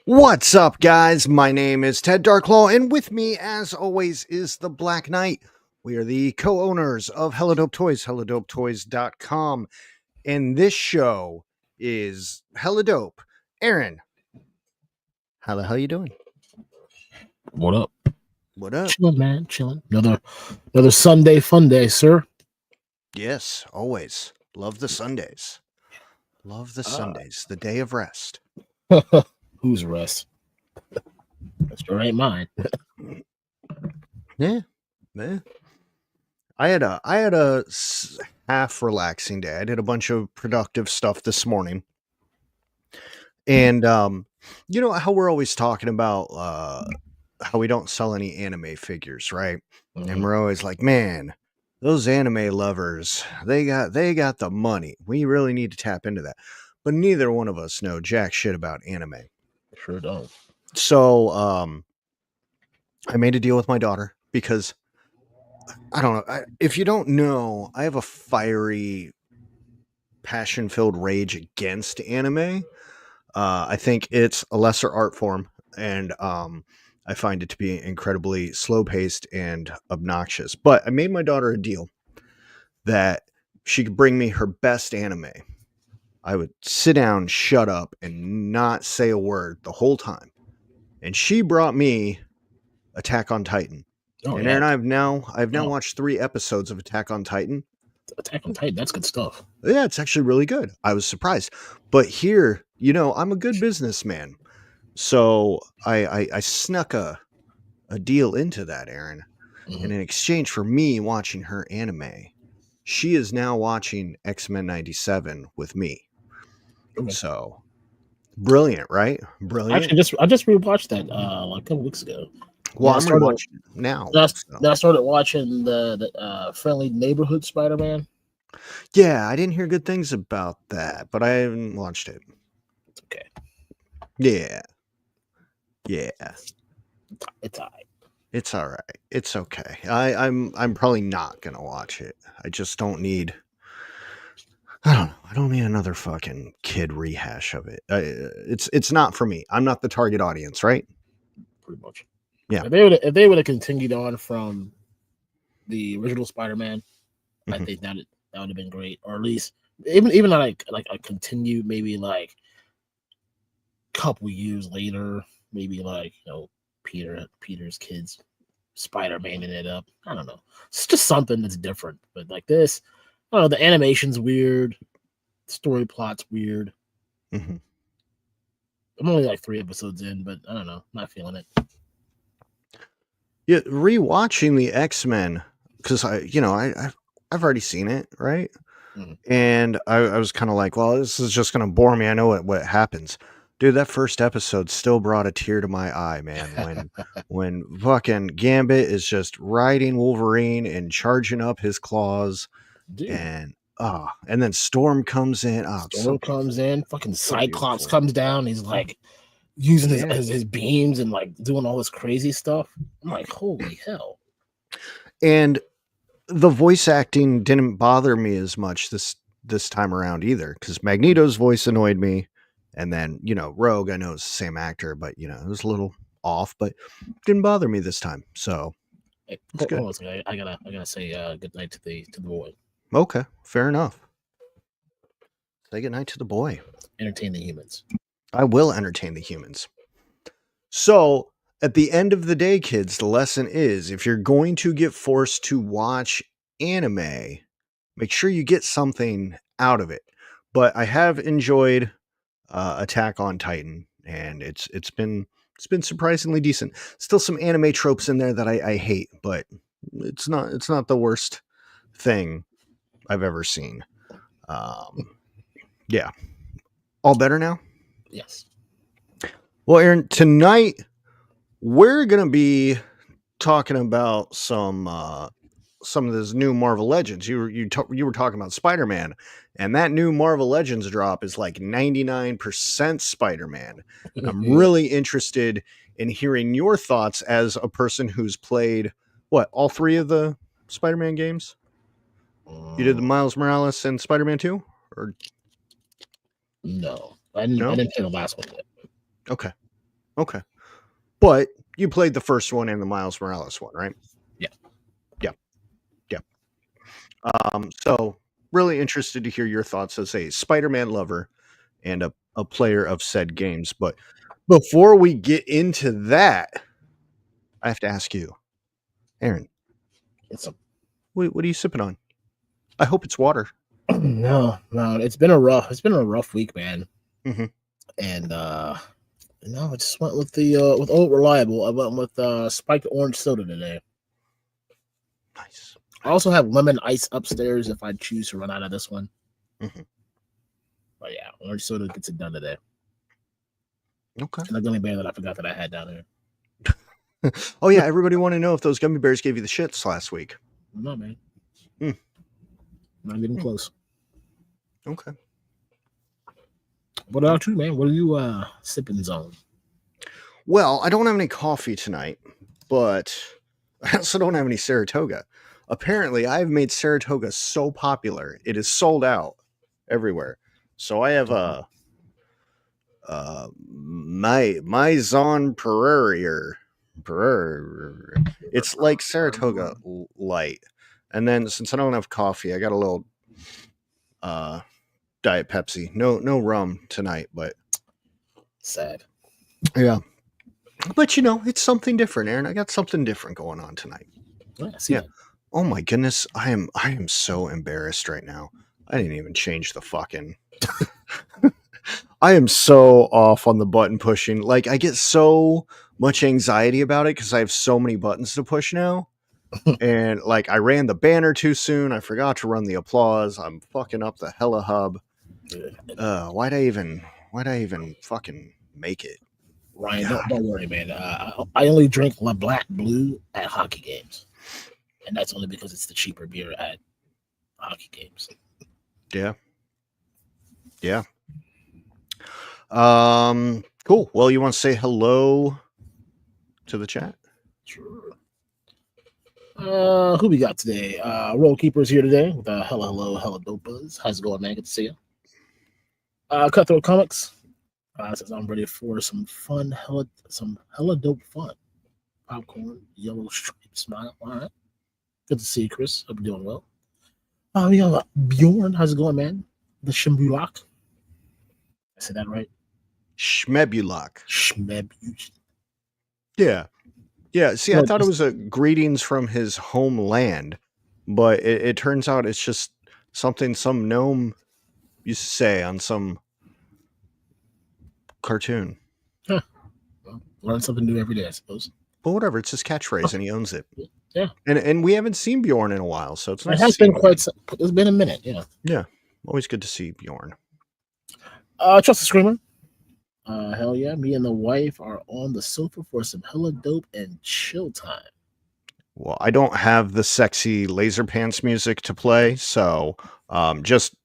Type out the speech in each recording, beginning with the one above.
What's up, guys? My name is Ted Darklaw, and with me, as always, is the Black Knight. We are the co-owners of Hella Dope Toys, helladopetoys.com, and this show is Hella Dope. Aaron, how the hell you doing? What up? What up? Chilling, man. Chilling. Another Sunday fun day, sir. Yes, always. Love the Sundays. Love the Sundays, the day of rest. Who's rest? That sure ain't mine. Yeah. I had a half relaxing day. I did a bunch of productive stuff this morning. And you know how we're always talking about how we don't sell any anime figures, right? And we're always like, man, those anime lovers, they got the money. We really need to tap into that. But neither one of us know jack shit about anime. Sure don't. So I made a deal with my daughter because I don't know. If you don't know, I have a fiery, passion-filled rage against anime. I think it's a lesser art form, and I find it to be incredibly slow-paced and obnoxious. But I made my daughter a deal that she could bring me her best anime. I would sit down, shut up, and not say a word the whole time. And she brought me Attack on Titan. Oh, And yeah. Aaron, I've now watched 3 episodes of Attack on Titan. Attack on Titan, that's good stuff. Yeah, it's actually really good. I was surprised. But here, you know, I'm a good businessman. So I snuck a deal into that, Aaron. And in exchange for me watching her anime, she is now watching X-Men 97 with me. Okay. So brilliant, right? Brilliant. Actually, I just rewatched that like a couple weeks ago. Well, I'm rewatching it now. I started watching the Friendly Neighborhood Spider-Man. Yeah, I didn't hear good things about that, but I haven't watched it. It's okay. Yeah. It's all right. It's all right. It's okay. I'm probably not gonna watch it. I just don't need. I don't know. I don't need another fucking kid rehash of it. It's not for me. I'm not the target audience, right? Pretty much. Yeah. If they would have continued on from the original Spider-Man, I think that would have been great. Or at least even like a continued, maybe like a couple years later, maybe like Peter's kids Spider-Man it up. I don't know. It's just something that's different. But like this, I don't know, the animation's weird, story plot's weird. I'm only like 3 episodes in, but I don't know, not feeling it. Yeah, rewatching the X-Men because I've already seen it, right? And I was kind of like, well, this is just gonna bore me. I know what happens. Dude, that first episode still brought a tear to my eye, man. When fucking Gambit is just riding Wolverine and charging up his claws, Dude. and then Storm comes in. Storm comes in, fucking Cyclops comes down. He's like using his beams and like doing all this crazy stuff. I'm like, holy hell! And the voice acting didn't bother me as much this time around either, because Magneto's voice annoyed me. And then, Rogue, I know it's the same actor, but, it was a little off, but it didn't bother me this time. So, it's good. Hold on, I gotta say good night to the boy. Okay, fair enough. Say good night to the boy. Entertain the humans. I will entertain the humans. So, at the end of the day, kids, the lesson is, if you're going to get forced to watch anime, make sure you get something out of it. But I have enjoyed Attack on Titan, and it's been surprisingly decent. Still some anime tropes in there that I hate, but it's not the worst thing I've ever seen. Yeah, all better now. Yes. Well, Aaron, tonight we're gonna be talking about some of this new Marvel Legends. You were talking about Spider-Man, and that new Marvel Legends drop is like 99% Spider-Man. And I'm really interested in hearing your thoughts as a person who's played all 3 of the Spider-Man games. You did the Miles Morales and Spider-Man 2, or no? I didn't play the last one yet. Okay. Okay. But you played the first one and the Miles Morales one, right? Yeah. Yeah. Yeah. So really interested to hear your thoughts as a Spider-Man lover and a player of said games. But before we get into that, I have to ask you, Aaron, It's a what are you sipping on? I hope it's water. no. It's been a rough week, man. Mm-hmm. And I just went with the with old reliable. I went with spiked orange soda today. Nice. I also have lemon ice upstairs if I choose to run out of this one. Mm-hmm. But yeah, orange soda gets it done today. Okay. And the gummy bear that I forgot that I had down there. Oh yeah, everybody want to know if those gummy bears gave you the shits last week. No, man. Hmm. Not getting close. Okay. What about you, man? What are you sipping zone? Well, I don't have any coffee tonight, but I also don't have any Saratoga. Apparently, I've made Saratoga so popular it is sold out everywhere. So I have a my Zon Prairie. It's like Saratoga light. And then since I don't have coffee, I got a little Diet Pepsi. No rum tonight, but Sad. yeah. But it's something different, Aaron. I got something different going on tonight. Yeah, I see Yeah. that. Oh my goodness, I am so embarrassed right now. I didn't even change the fucking I am so off on the button pushing. Like I get so much anxiety about it because I have so many buttons to push now. And like I ran the banner too soon. I forgot to run the applause. I'm fucking up the hella hub. Why'd I even fucking make it? Ryan, God. don't worry, man. I only drink La Black Blue at hockey games, and that's only because it's the cheaper beer at hockey games. Yeah. Yeah. Cool. Well, you want to say hello to the chat? Sure. Who we got today? Roll Keeper's here today with a hella dope buzz. How's it going, man? Good to see you. Cutthroat Comics says I'm ready for some hella dope fun. Popcorn, yellow stripe smile. All right. Good to see you, Chris. Hope you're doing well. We got Bjorn. How's it going, man? The Shimbulak. I said that right? Schmebulak. Schmebulak. Yeah. Yeah. See, I No, thought it was a greetings from his homeland, but it turns out it's just something some gnome used to say on some cartoon. well, learn something new every day, I suppose. But whatever, it's his catchphrase and he owns it. Yeah. And we haven't seen Bjorn in a while, so it's It nice to has see been him again. it's been a minute, yeah. Yeah. Always good to see Bjorn. Trust the Screamer. Hell yeah. Me and the wife are on the sofa for some hella dope and chill time. Well, I don't have the sexy laser pants music to play, so just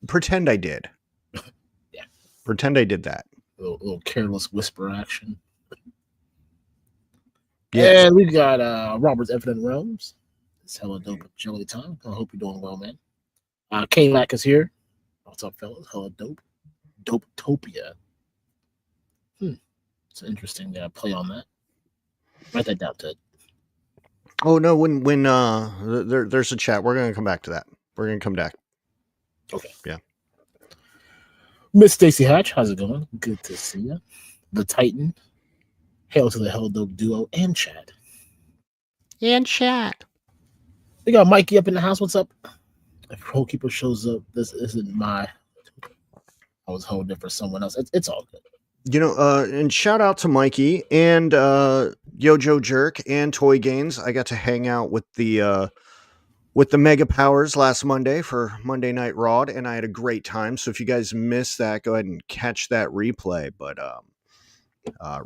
pretend I did. Yeah. Pretend I did that. A little careless whisper action. Yes. And we got Robert's Infinite Realms. It's hella dope and jelly time. I hope you're doing well, man. K-Mac is here. What's up, fellas? Hella dope. Dope-topia. It's an interesting play on that. Write that down, Ted. Oh no, when there's a chat, we're gonna come back to that. We're gonna come back. Okay. Yeah. Miss Stacy Hatch, how's it going? Good to see you. The Titan. Hail to the hella dope duo and Chad. And chat. We got Mikey up in the house. What's up? If Goalkeeper shows up, this isn't my. I was holding it for someone else. It's all good. And shout out to Mikey and Yojo Jerk and Toy Gains. I got to hang out with the Mega Powers last Monday for Monday Night Raw, and I had a great time. So if you guys missed that, go ahead and catch that replay. But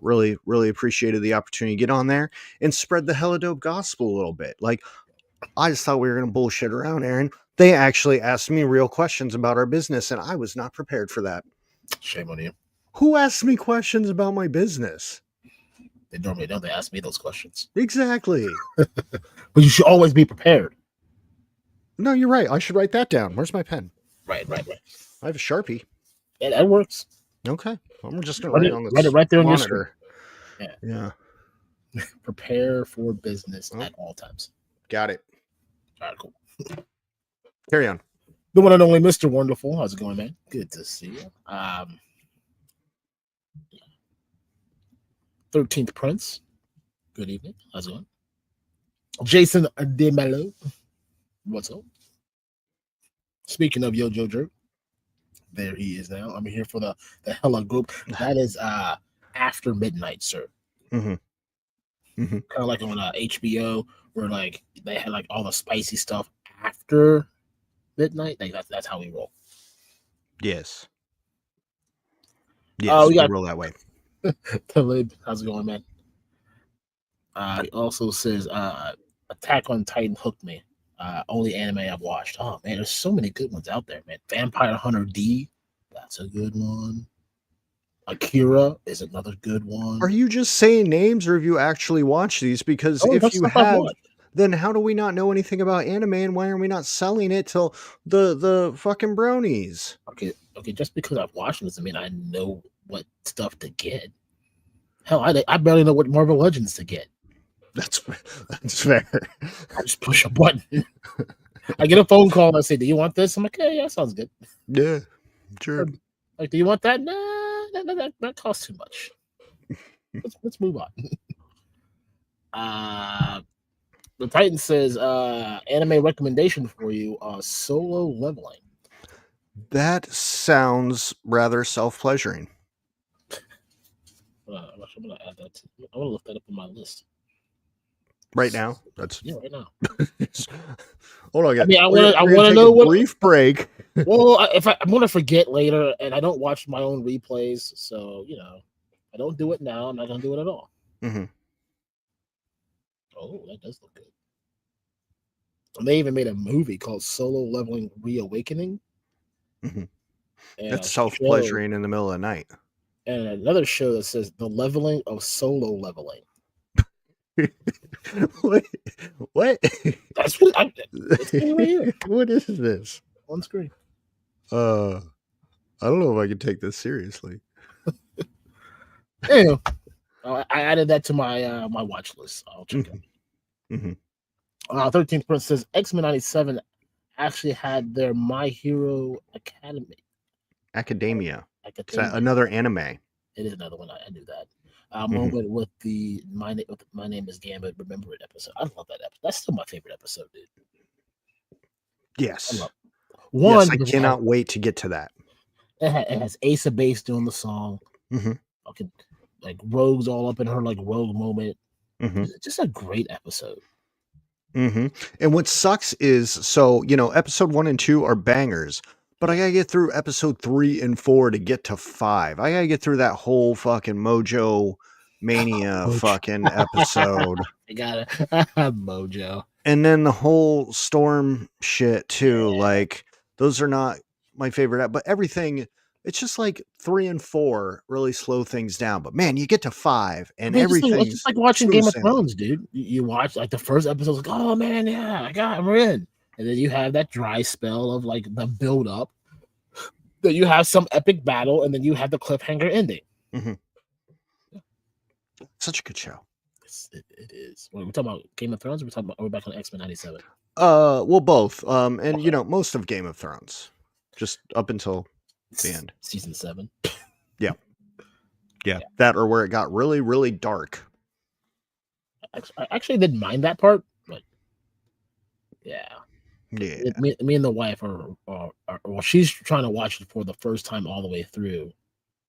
really, really appreciated the opportunity to get on there and spread the hella dope gospel a little bit. Like, I just thought we were going to bullshit around, Aaron. They actually asked me real questions about our business, and I was not prepared for that. Shame on you. Who asks me questions about my business? They normally don't. They ask me those questions. Exactly. But you should always be prepared. No, you're right. I should write that down. Where's my pen? Right. I have a Sharpie. Yeah, that works. Okay. I'm just going to write it on Write it right there on your monitor. Yeah. Yeah. Prepare for business Oh, at all times. got it. All right, cool. Carry on. The one and only Mr. Wonderful. How's it going, man? Good to see you. 13th Prince. Good evening. How's it going? Jason DeMello. What's up? Speaking of Yo Jojo, there he is now. I'm here for the Hella group. That is After Midnight, sir. Mm-hmm. Mm-hmm. Kind of like on HBO, where like they had like all the spicy stuff after midnight. Like that's how we roll. Yes. Yes, We we got roll that way. Talib. How's it going, man? He also says Attack on Titan hooked me. Only anime I've watched. Oh man, there's so many good ones out there, man. Vampire Hunter D, that's a good one. Akira is another good one. Are you just saying names or have you actually watched these? Because Oh, if that's you stuff I've have, watched. then how do we not know anything about anime and why are we not selling it till the fucking bronies? Okay. Just because I've watched them doesn't mean I know what stuff to get. Hell, I barely know what Marvel Legends to get. That's fair. I just push a button. I get a phone call and I say, "Do you want this?" I'm like, "Yeah, sounds good." Yeah, sure. Like, "Do you want that?" Nah, that costs too much. Let's move on. The Titan says, "Anime recommendation for you: Solo Leveling." That sounds rather self-pleasuring. I'm gonna add that. I want to look that up on my list Right now, that's yeah, right now. hold on. I mean, I We're want gonna to take know a what. brief break. Well, if I'm gonna forget later, and I don't watch my own replays, so I don't do it now. I'm not gonna do it at all. Mm-hmm. Oh, that does look good. And they even made a movie called Solo Leveling Reawakening, Mm-hmm. and That's self-pleasuring in the middle of the night. and another show that says The Leveling of Solo Leveling. what? What? That's what it's right here What is this? on screen. I don't know if I can take this seriously. Anyway, I added that to my my watch list. I'll check it. Mm-hmm. 13th Prince says X-Men 97 actually had their My Hero Academia. Is that Academia. another anime? It is another one. I knew that. Mm-hmm. With the my name is Gambit. Remember it episode. I love that episode. That's still my favorite episode, dude. Yes. I love Yes, one I because cannot wait to get to that. it has Ace of Base doing the song. Mm-hmm. Fucking like Rogue's all up in her like Rogue moment. Mm-hmm. Just a great episode. Mm-hmm. And what sucks is, so, episode 1 and 2 are bangers, but I gotta get through episode 3 and 4 to get to 5. I gotta get through that whole fucking Mojo Mania fucking episode. I got it. Mojo. And then the whole Storm shit too. Yeah. Like, those are not my favorite, but everything, it's just like 3 and 4 really slow things down. But man, you get to 5 I and mean, it's just everything's like watching smooth Game of sailing. Thrones, dude. You watch like the first episode, like, oh man, yeah, we're in. And then you have that dry spell of like the build up. Then you have some epic battle, and then you have the cliffhanger ending. Mm-hmm. Such a good show. It is. We're talking about Game of Thrones. We're back on X-Men 97. Well, both. And most of Game of Thrones, just up until the end. Season 7. Yeah, that or where it got really, really dark. I actually didn't mind that part, but yeah. Me and the wife are well, she's trying to watch it for the first time all the way through.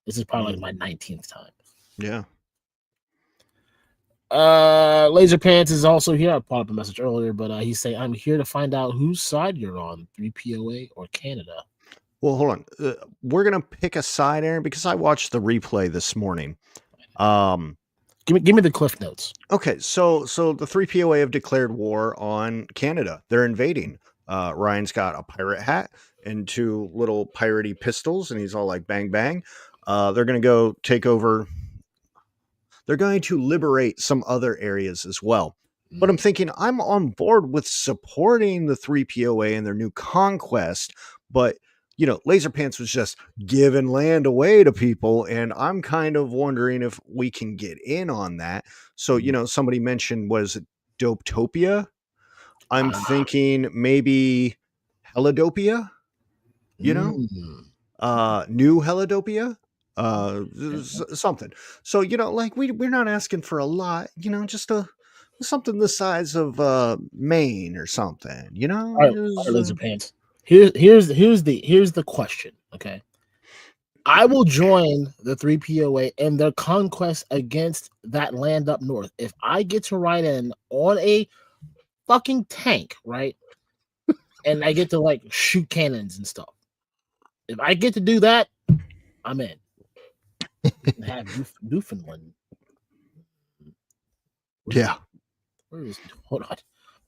This is probably like my 19th time. Yeah. Laser Pants is also here. I put up a message earlier, but he's saying, I'm here to find out whose side you're on, 3POA or Canada. Well, hold on. We're gonna pick a side, Aaron, because I watched the replay this morning. Give me the cliff notes. Okay, so the 3POA have declared war on Canada. They're invading. Ryan's got a pirate hat and 2 little piratey pistols, and he's all like bang bang. They're gonna go take over. They're going to liberate some other areas as well. But I'm thinking I'm on board with supporting the 3POA and their new conquest, but Laser Pants was just giving land away to people, and I'm kind of wondering if we can get in on that. So, somebody mentioned, was it Dopetopia? I'm Ah, thinking maybe Helidopia, you know, mm. new Helidopia, Okay. something. So, like we're not asking for a lot, just something the size of Maine or something, All right, laser pants. Here's the question. Okay, I will join the 3POA and their conquest against that land up north if I get to ride in on a fucking tank, right? And I get to like shoot cannons and stuff. If I get to do that, I'm in. And have Newfoundland. Where's Yeah. New? Where is? Hold on,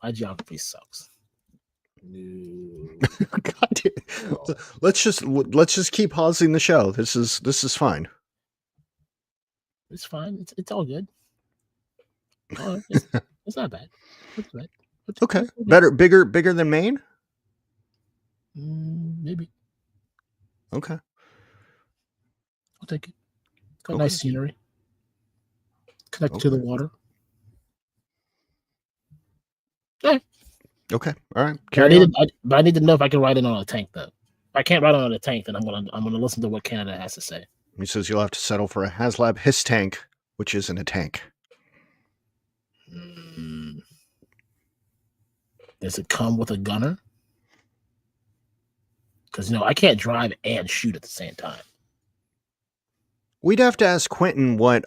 my geography sucks. New. God damn. Let's just keep pausing the show. This is fine. It's fine. It's all good. All right, it's not bad. It's bad. Okay. It's okay. Better, bigger than Maine. Maybe Okay. I'll take it. It's got Okay. nice scenery. Connected to the Okay. water. Yeah, Okay. All right. but I Carry need on. to. But I need to know if I can ride it on a tank though. If I can't ride it on a tank, then I'm gonna listen to what Canada has to say. He says you'll have to settle for a HasLab Hiss tank, which isn't a tank. Mm, does it come with a gunner? Because I can't drive and shoot at the same time. We'd have to ask Quentin what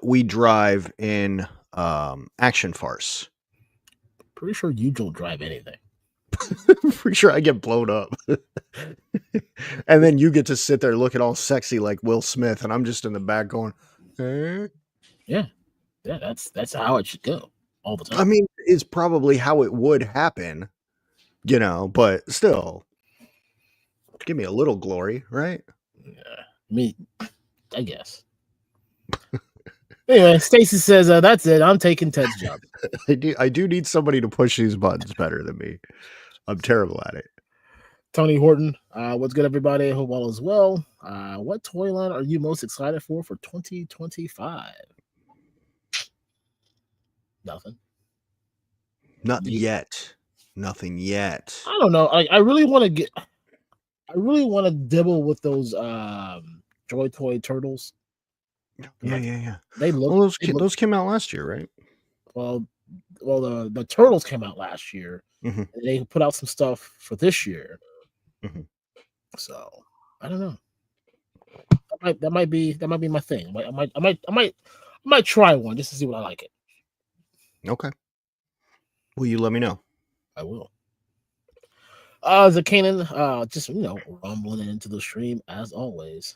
we drive in Action Farce. Pretty sure you don't drive anything. Pretty sure I get blown up. And then you get to sit there looking all sexy like Will Smith, and I'm just in the back going, eh? Yeah, yeah. That's how it should go all the I time. mean, it's probably how it would happen, but still, give me a little glory, right? Yeah, me, I guess. Anyway, Stacy says, "That's it. I'm taking Ted's job." I do need somebody to push these buttons better than me. I'm terrible at it. Tony Horton, what's good, everybody? Hope all is well. What toy line are you most excited for 2025? Nothing. Not You? yet. Nothing yet. I don't know. I really want to get. I really want to dibble with those Joy Toy turtles. Yeah, Like yeah, yeah. they look. Well, those They look those came out last year, right? well. Well, the turtles came out last year, Hmm. and they put out some stuff for this year. Hmm. So I don't know. That might be my thing. I might try one just to see what I like it. Okay. Will you let me know? I will. Zakanan, just rumbling into the stream as always.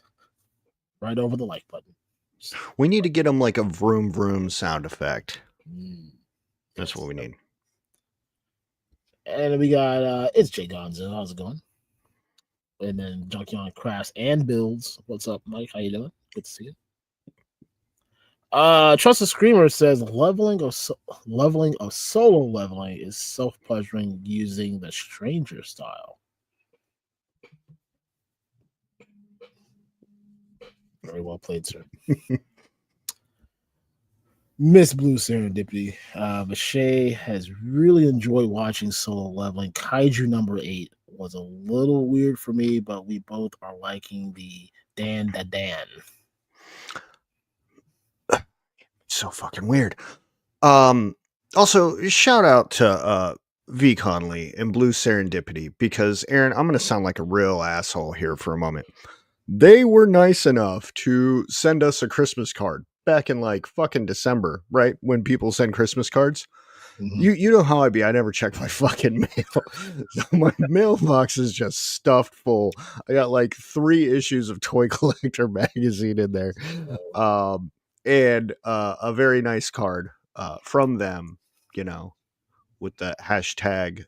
Right over the like button. Just We need to get them like a vroom vroom sound effect. That's what yes. we need. And we got it's Jay Gonzo. How's it going? And then Junkion Crafts and Builds. What's up, Mike? How you doing? Good to see you. Trusted Screamer says leveling of solo leveling is self-pleasuring using the stranger style. Very well played, sir. Miss Blue Serendipity. Mache has really enjoyed watching solo leveling. Kaiju number 8 was a little weird for me, but we both are liking the Dan da Dan. So fucking weird. Also, shout out to V Conley and Blue Serendipity, because Aaron, I'm gonna sound like a real asshole here for a moment. They were nice enough to send us a Christmas card back in like fucking December, right? When people send Christmas cards. Mhm. You know how I be. I never check my fucking mail. So my mailbox is just stuffed full. I got like 3 issues of Toy Collector magazine in there. And a very nice card from them, with the hashtag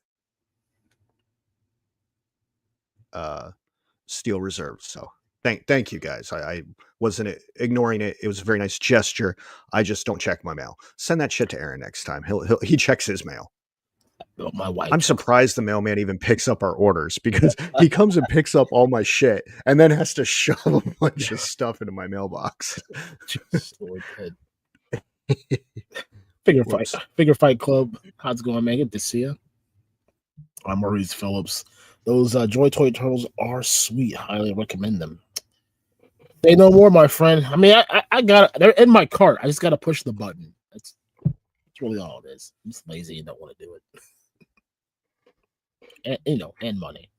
Steel Reserve. So thank you guys. I wasn't ignoring it. It was a very nice gesture. I just don't check my mail. Send that shit to Aaron next time. He checks his mail. My wife. I'm surprised the mailman even picks up our orders because he comes and picks up all my shit and then has to shove a bunch of stuff into my mailbox. Jesus Lord, Ted. Figure fight club. How's it going, man? Good to see you. I'm Maurice Phillips. Those Joy Toy Turtles are sweet. Highly recommend them. Say no more, my friend. I mean, I got they're in my cart. I just got to push the button. That's really all it is. I'm just lazy and don't want to do it. And money.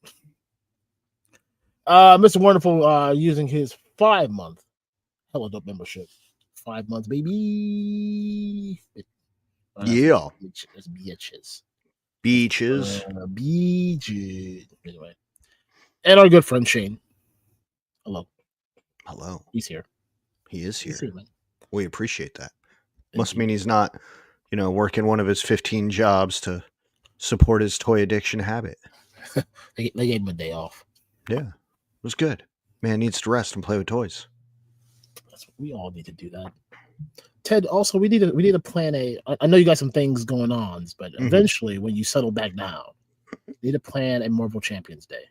Mr. Wonderful using his 5-month Hella Dope membership. 5 months, baby. Yeah. It's bitches. Beaches. Beaches. Anyway. And our good friend Shane. Hello. He's here. He is here. He's here, man. We appreciate that. Must mean he's not, working one of his 15 jobs to support his toy addiction habit. They gave him a day off. Yeah. It was good. Man needs to rest and play with toys. We all need to do that. Ted, also we need to plan I know you got some things going on, but eventually when you settle back down, you need to plan a Marvel Champions Day.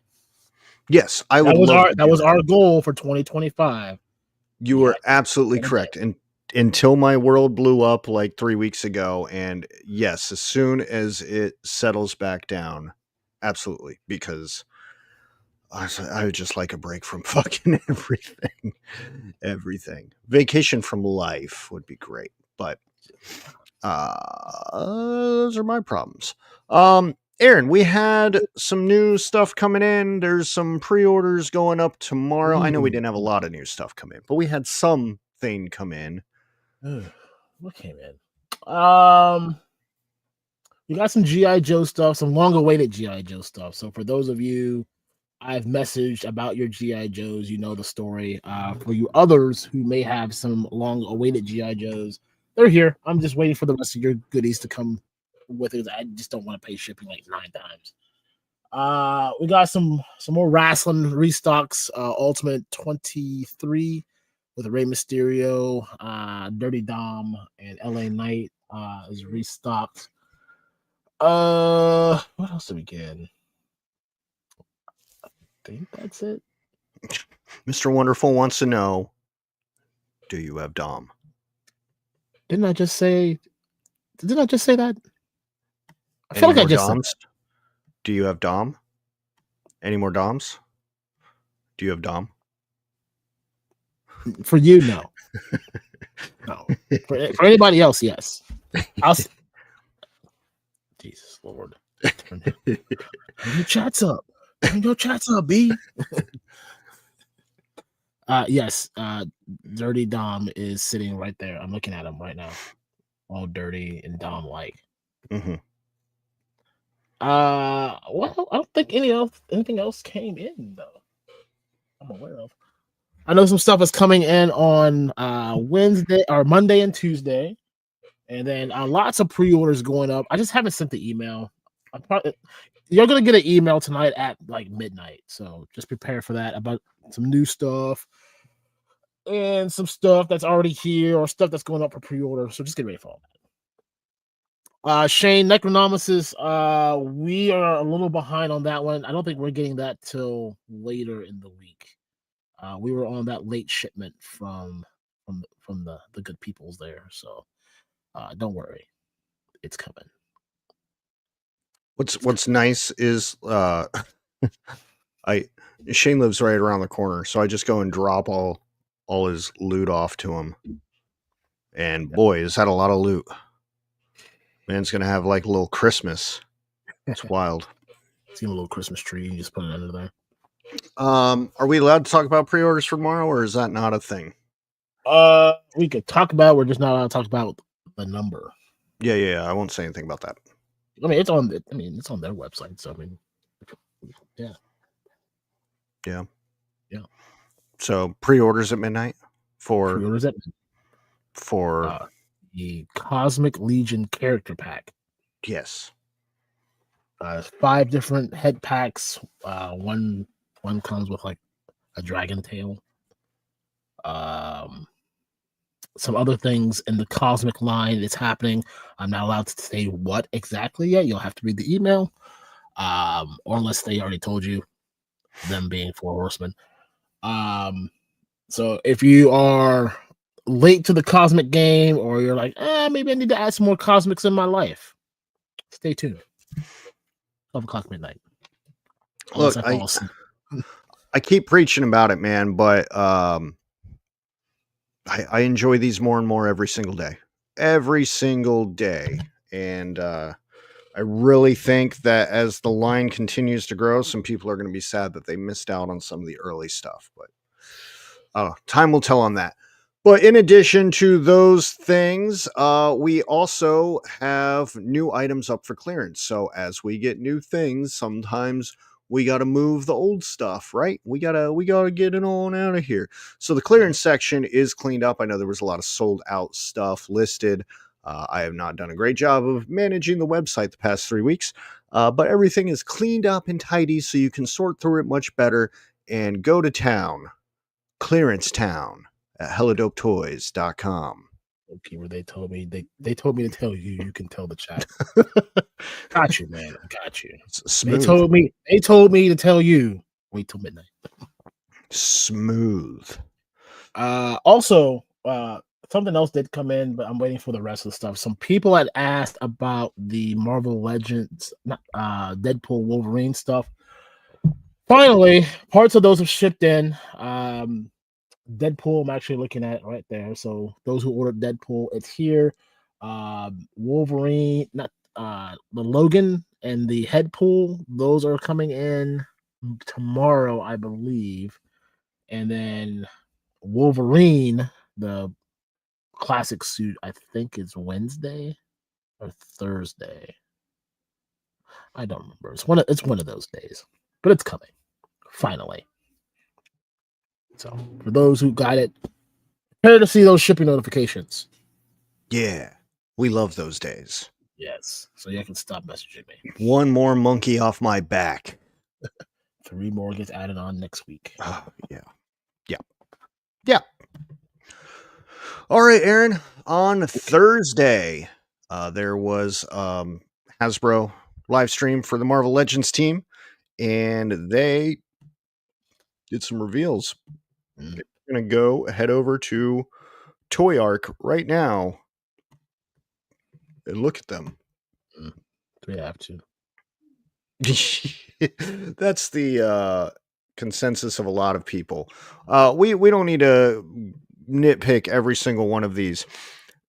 Yes, I would love that was our goal for 2025. You were absolutely correct. And until my world blew up like 3 weeks ago, and yes, as soon as it settles back down, absolutely, because I would just like a break from fucking everything. Vacation from life would be great, but those are my problems. Aaron, we had some new stuff coming in. There's some pre-orders going up tomorrow. I know we didn't have a lot of new stuff come in, but we had something come in. What came in? We got some G.I. Joe stuff, some long-awaited G.I. Joe stuff. So for those of you I've messaged about your G.I. Joes, you know the story. For you others who may have some long-awaited G.I. Joes, they're here. I'm just waiting for the rest of your goodies to come with it. I just don't want to pay shipping like 9 times. We got some more wrestling restocks. Ultimate 23 with Rey Mysterio, Dirty Dom, and LA Knight is restocked. What else did we get? I think that's it. Mr. Wonderful wants to know, do you have Dom? Didn't I just say that? I Any feel like more I just Doms? said that. Do you have Dom? Any more Doms? Do you have Dom? For you, no. No. For anybody else, yes. Jesus Lord. Turn your chats up. Turn your chats up, B. Yes. Dirty Dom is sitting right there. I'm looking at him right now. All dirty and Dom like. Mm-hmm. Well, I don't think anything else came in though. I'm aware of. I know some stuff is coming in on Wednesday or Monday and Tuesday, and then lots of pre-orders going up. I just haven't sent the email. You're gonna get an email tonight at like midnight, so just prepare for that about some new stuff and some stuff that's already here or stuff that's going up for pre-order. So just get ready for all that. Shane Necronomicus, we are a little behind on that one. I don't think we're getting that till later in the week. We were on that late shipment from the good peoples there, so don't worry, it's coming. What's nice is Shane lives right around the corner, so I just go and drop all his loot off to him. And boy, is that a lot of loot. Man's gonna have like a little Christmas. It's wild. See a little Christmas tree and just put it under there. Are we allowed to talk about pre-orders for tomorrow, or is that not a thing? We could talk about. We're just not allowed to talk about the number. Yeah. I won't say anything about that. I mean, it's on. It's on their website. So yeah. So pre-orders at midnight for pre-orders at the Cosmic Legion character pack. Yes. 5 different head packs. One comes with like a dragon tail. some other things in the cosmic line that's happening. I'm not allowed to say what exactly yet. You'll have to read the email, or unless they already told you, them being Four Horsemen. Um, so if you are late to the cosmic game, or you're like, maybe I need to add some more cosmics in my life, stay tuned. 12 o'clock midnight. Unless Look, I fall asleep. I keep preaching about it, man, but I enjoy these more and more every single day. Every single day. And I really think that as the line continues to grow, some people are going to be sad that they missed out on some of the early stuff. But time will tell on that. But in addition to those things, we also have new items up for clearance. So as we get new things, sometimes we got to move the old stuff, right? We gotta get it on out of here. So the clearance section is cleaned up. I know there was a lot of sold out stuff listed. I have not done a great job of managing the website the past 3 weeks, but everything is cleaned up and tidy, so you can sort through it much better and go to town. Clearance Town at hellodopetoys.com. Okay, where they told me to tell you, you can tell the chat. Got you, man. I got you. Smooth. They told me to tell you, wait till midnight. Smooth. Also, something else did come in, but I'm waiting for the rest of the stuff. Some people had asked about the Marvel Legends, Deadpool Wolverine stuff. Finally, parts of those have shipped in. Deadpool, I'm actually looking at right there. So those who ordered Deadpool, it's here. Wolverine, not the Logan and the Headpool, those are coming in tomorrow, I believe. And then Wolverine, the classic suit, I think is Wednesday or Thursday. I don't remember. It's one of those days, but it's coming finally. So for those who got it, prepare to see those shipping notifications. Yeah, we love those days. Yes, so you can stop messaging me. One more monkey off my back. 3 more gets added on next week. Oh, yeah. Yeah. Yeah. All right, Aaron. On Thursday, there was Hasbro live stream for the Marvel Legends team, and they did some reveals. Mm. We're going to go head over to Toy Arc right now and look at them. Mm. Do we have to? That's the consensus of a lot of people. We don't need to nitpick every single one of these.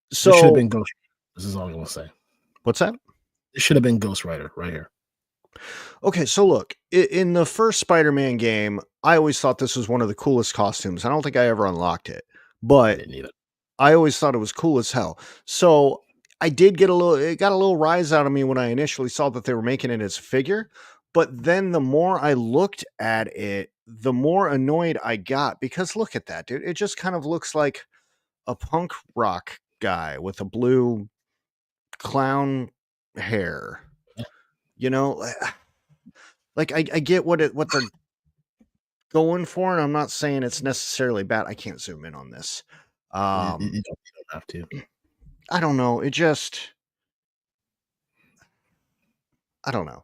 This should have So been Ghost. This is all I'm gonna say. what's that? This should have been Ghost Rider right here. Okay, so look, in the first Spider-Man game, I always thought this was one of the coolest costumes. I don't think I ever unlocked it, I but didn't either. I always thought it was cool as hell. So I did get it got a little rise out of me when I initially saw that they were making it as a figure. But then the more I looked at it, the more annoyed I got because look at that, dude. It just kind of looks like a punk rock guy with a blue clown hair. You know, like I get what they're going for, and I'm not saying it's necessarily bad. I can't zoom in on this. You don't have to. I don't know. It just I don't know.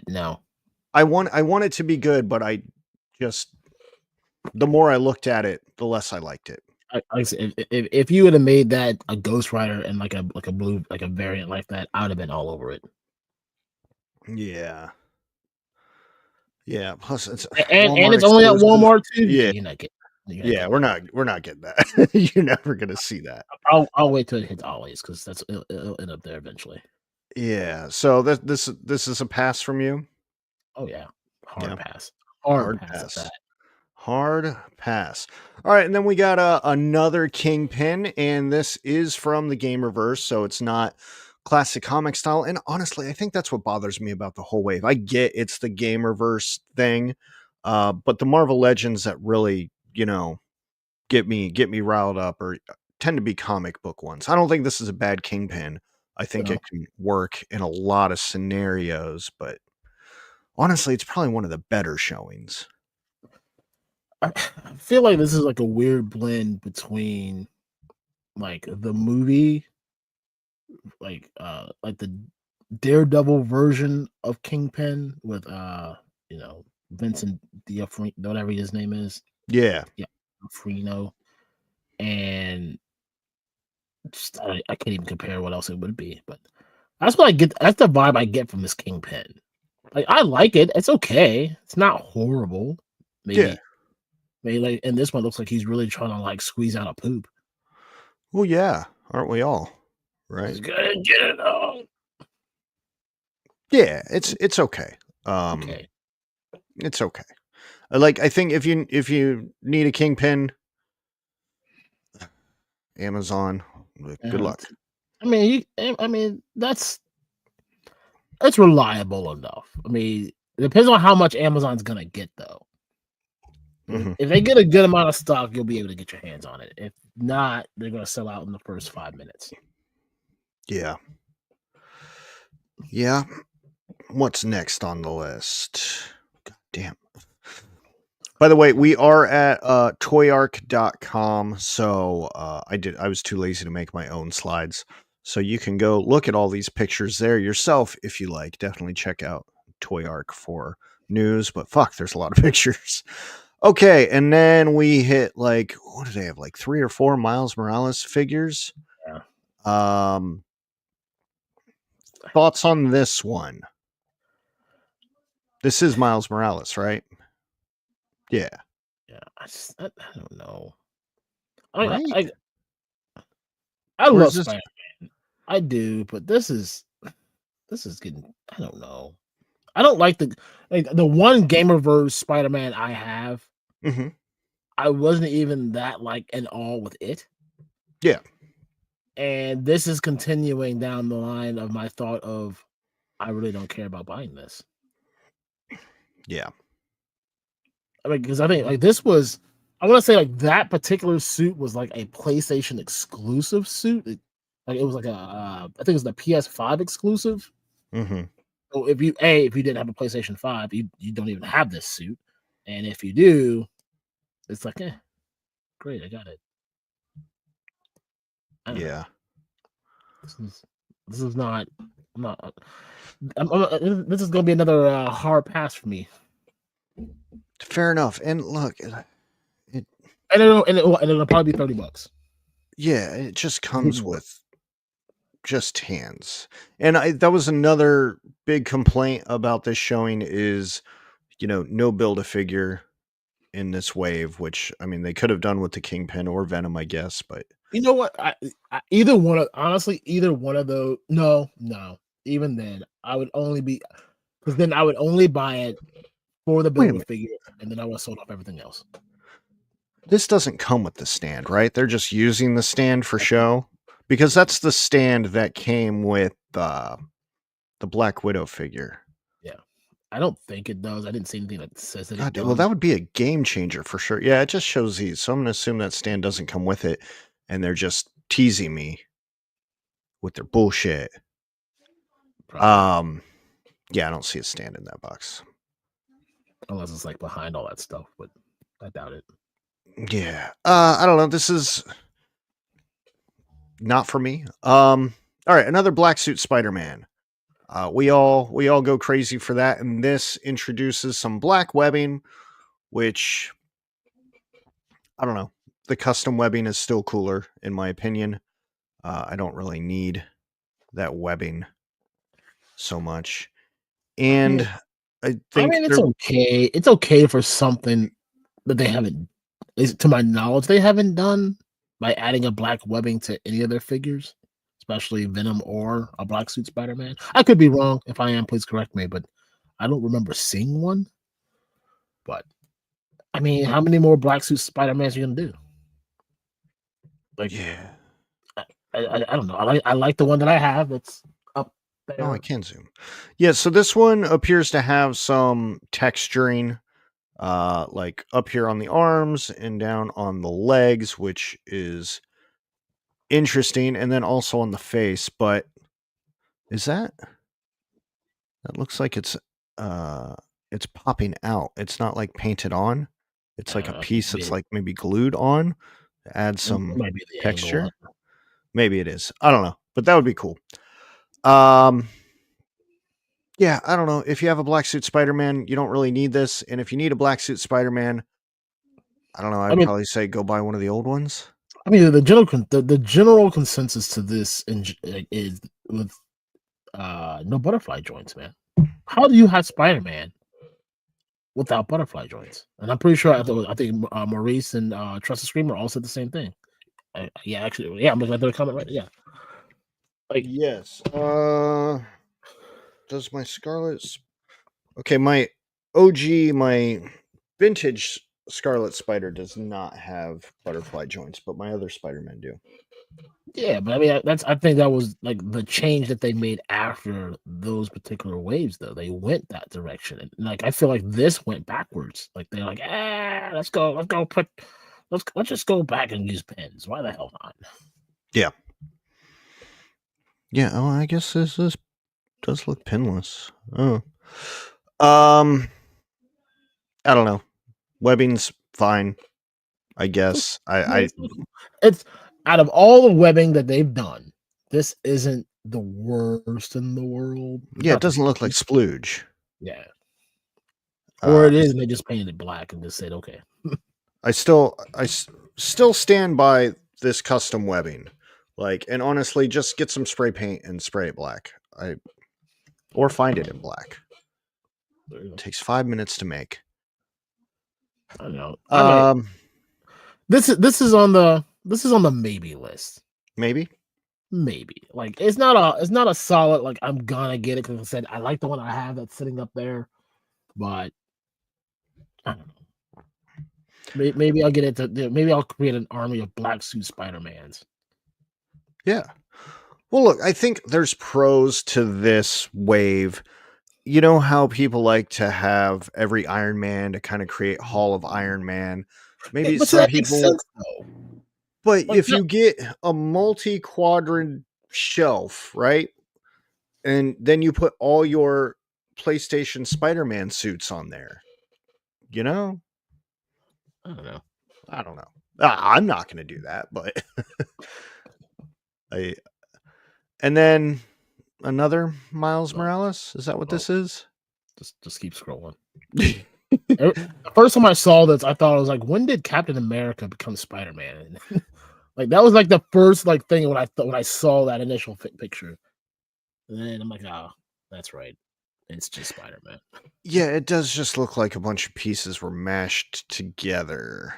No. I want it to be good, but I just the more I looked at it, the less I liked it. I said, if you would have made that a Ghost Rider and like a blue like a variant like that, I would have been all over it. Yeah. Yeah. Plus, it's And Walmart it's only at exclusive. Walmart too. Yeah. You're not getting. You're not Yeah. getting that. We're not getting that. You're never gonna see that. I'll wait till it hits always because it'll end up there eventually. Yeah. So this is a pass from you. Oh yeah, hard Yeah. pass. Hard Hard pass at pass. that. Hard pass. All right, and then we got another Kingpin, and this is from the Gamerverse, so it's not classic comic style. And honestly, I think that's what bothers me about the whole wave. I get it's the Gamerverse thing, but the Marvel Legends that really, get me riled up or tend to be comic book ones. I don't think this is a bad Kingpin. I think No. it can work in a lot of scenarios, but honestly, it's probably one of the better showings. I feel like this is like a weird blend between like the movie, like the Daredevil version of Kingpin with Vincent D'Onofrio, whatever his name is. Yeah. Yeah, Freno, and just, I can't even compare what else it would be, but that's what I get. That's the vibe I get from this Kingpin. Like I like it. It's okay. It's not horrible. Yeah. Maybe like, and this one looks like he's really trying to like squeeze out a poop. Well, yeah. Aren't we all? Right? He's gonna get it out. Yeah. It's okay. Um, Okay. it's okay. Like I think if you need a kingpin, Amazon. Good Uh, luck. I mean that's reliable enough. I mean, it depends on how much Amazon's gonna get though. Hmm. If they get a good amount of stock, you'll be able to get your hands on it. If not, they're gonna sell out in the first 5 minutes. Yeah. Yeah. What's next on the list? God damn. By the way, we are at toyark.com. So I was too lazy to make my own slides. So you can go look at all these pictures there yourself if you like. Definitely check out Toyark for news. But fuck, there's a lot of pictures. Okay, and then we hit like what do they have? Like 3 or 4 Miles Morales figures. Yeah. Um Thoughts on this one? This is Miles Morales, right? Yeah. Yeah. I don't know. Right? I Or is love this Spider. I do, but this is getting. I don't know. I don't like the one Gamerverse Spider-Man I have. Mhm. I wasn't even that like in awe with it, Yeah. and this is continuing down the line of my thought of I really don't care about buying this. Yeah. I mean, because I think like this was, I want to say like that particular suit was like a PlayStation exclusive suit. Like it was like I think it was the PS5 exclusive. Mhm. So if you didn't have a PlayStation 5, you don't even have this suit, and if you do, it's like great, I got it. I don't know. Yeah. This is this is not. I'm not. This is gonna be another hard pass for me. Fair enough. And look, it And it'll probably be $30. yeah, it just comes with just hands. And that was another big complaint about this showing is, no build a figure in this wave, which I mean they could have done with the Kingpin or Venom, I guess, but You know what? Either one of honestly, either one of those. No, no. Even then, I would only be because then I would only buy it for the wait a build a minute. figure, and then I would have sold off everything else. This doesn't come with the stand, right? They're just using the stand for show because that's the stand that came with the Black Widow figure. Yeah, I don't think it does. I didn't see anything that says that it Well, that does. would be a game changer for sure. Yeah, it just shows these. So I'm gonna assume that stand doesn't come with it, and they're just teasing me with their bullshit. Probably, Um, yeah, I don't see a stand in that box. unless it's like behind all that stuff, but I doubt it. Yeah, I don't know. This is not for me. All right, another black suit Spider-Man. We all go crazy for that, and this introduces some black webbing, which I don't know. The custom webbing is still cooler, in my opinion. I don't really need that webbing so much. I mean, And I think it's they're okay. It's okay for something that they haven't, is to my knowledge, they haven't done by adding a black webbing to any of their figures, especially Venom or a black suit Spider-Man. I could be wrong. If I am, please correct me, but I don't remember seeing one. But I mean, how many more black suit Spider-Mans are you gonna do? Like, yeah. I don't know. I like the one that I have that's up Oh, I there. can zoom. Yeah, so this one appears to have some texturing like up here on the arms and down on the legs, which is interesting, and then also on the face, but is that looks like it's popping out. It's not like painted on. It's like a piece that's Maybe like maybe glued on to add it some might be the angle. texture. Maybe it is. I don't know, but that would be cool. Um, yeah, I don't know. If you have a black suit Spider-Man, you don't really need this. And if you need a black suit Spider-Man, I don't know. I I'd mean, probably say go buy one of the old ones. the general consensus to this is with no butterfly joints, man. How do you have Spider-Man without butterfly joints? And I'm pretty sure I think Maurice and Trust the Screamer all said the same thing. Yeah, actually, yeah, I'm looking at their comment right. Yeah, like Yes. Does my okay, my OG, my vintage Scarlet Spider does not have butterfly joints, but my other Spider-Men do. yeah, but I mean I think that was like the change that they made after those particular waves. Though they went that direction, and like I feel like this went backwards. Like they're like, let's just go back and use pins. Why the hell not? Yeah. Yeah, oh, I guess this does look pinless. Oh. I don't know. Webbing's fine, I guess. Yeah, I it's out of all the webbing that they've done, this isn't the worst in the world. It's yeah, it not the doesn't look like worst. splooge. Yeah, or Uh it is, and they just painted it black and just said, okay. I still stand by this custom webbing. Like, and honestly, just get some spray paint and spray it black. Or find it in black. There you It go. takes 5 minutes to make. I don't know. I might. Um, This is on the maybe list. maybe. Maybe like it's not a solid like I'm gonna get it because I said I like the one I have that's sitting up there, but I don't know. Maybe I'll get it maybe I'll create an army of black suit Spider-Mans. Yeah. Well, look, I think there's pros to this wave. You know how people like to have every Iron Man to kind of create Hall of Iron Man. Maybe But see, some that makes people, sense though. but Like if you get a multi-quadrant shelf, right? And then you put all your PlayStation Spider-Man suits on there. You know? I don't know. I don't know. I'm not going to do that, but I and then another Miles No, Morales. Is that what no, this is? just keep scrolling. The first time I saw this, I thought I was like, when did Captain America become Spider-Man? Like that was like the first like thing when I thought when I saw that initial picture. And then I'm like, oh, that's right. It's just Spider-Man. Yeah, it does just look like a bunch of pieces were mashed together.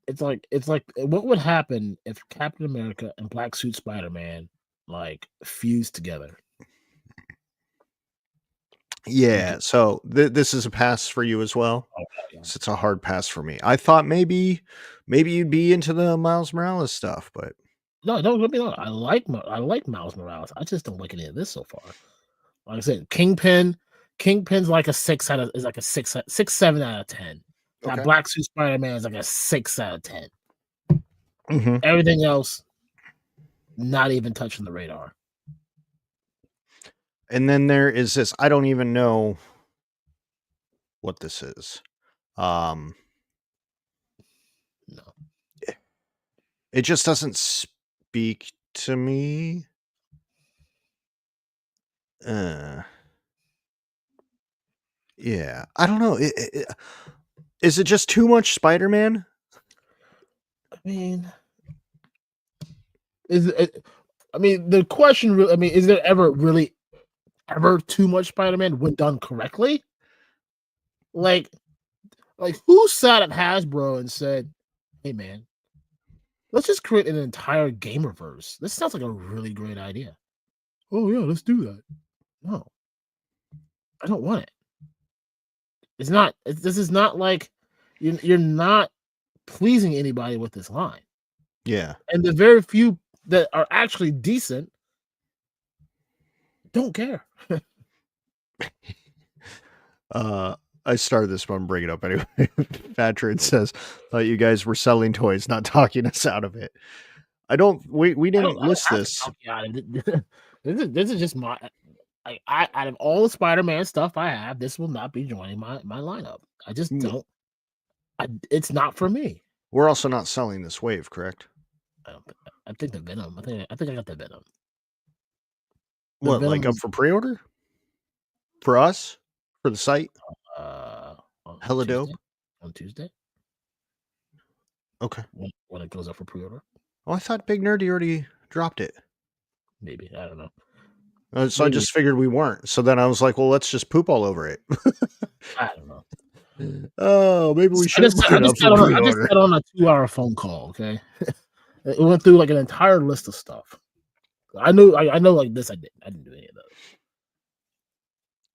It's like what would happen if Captain America and Black Suit Spider-Man like fused together? Would Yeah, you so this is a pass for you as well. oh yeah. So it's a hard pass for me. I thought maybe you'd be into the Miles Morales stuff, but No, don't get me wrong. I like Miles Morales. I just don't like any of this so far. Like I said, Kingpin's like a 6, 7 out of 10. That okay. Black Suit Spider-Man is like a 6 out of 10. Hmm. Everything else, not even touching the radar. And then there is this. I don't even know what this is. Um, No. it just doesn't speak to me. Uh, yeah, I don't know. Is it just too much Spider-Man? I mean, is it I mean, the question really I mean, is there ever too much Spider-Man when done correctly? Like like who sat at Hasbro and said, "Hey man, let's just create an entire gamerverse. This sounds like a really great idea." Oh yeah, let's do that. No, I don't want it. This is not like you're not pleasing anybody with this line. Yeah. And the very few that are actually decent don't care. Uh, I started this one, bring it up anyway. Patrick says, "Thought you guys were selling toys, not talking us out of it." I don't. We didn't I don't list have to this. talk you out of it. This is just my I out of all the Spider-Man stuff I have, this will not be joining my lineup. I just Mm, don't. It's not for me. We're also not selling this wave, correct? I don't. I think the Venom. I think I got the Venom. The What, Venom like up was for pre-order for us for the site? uh on Hella Tuesday. dope. On Tuesday Okay. when it goes up for pre-order. Oh, I thought Big Nerdy already dropped it. Maybe I don't know. So I Maybe just figured we weren't. So then I was like, well, let's just poop all over it. I don't know. Oh, maybe we I should put it up for I just pre-order. got on a 2-hour phone call. Okay, it went through like an entire list of stuff. I know like this. I didn't do any of those.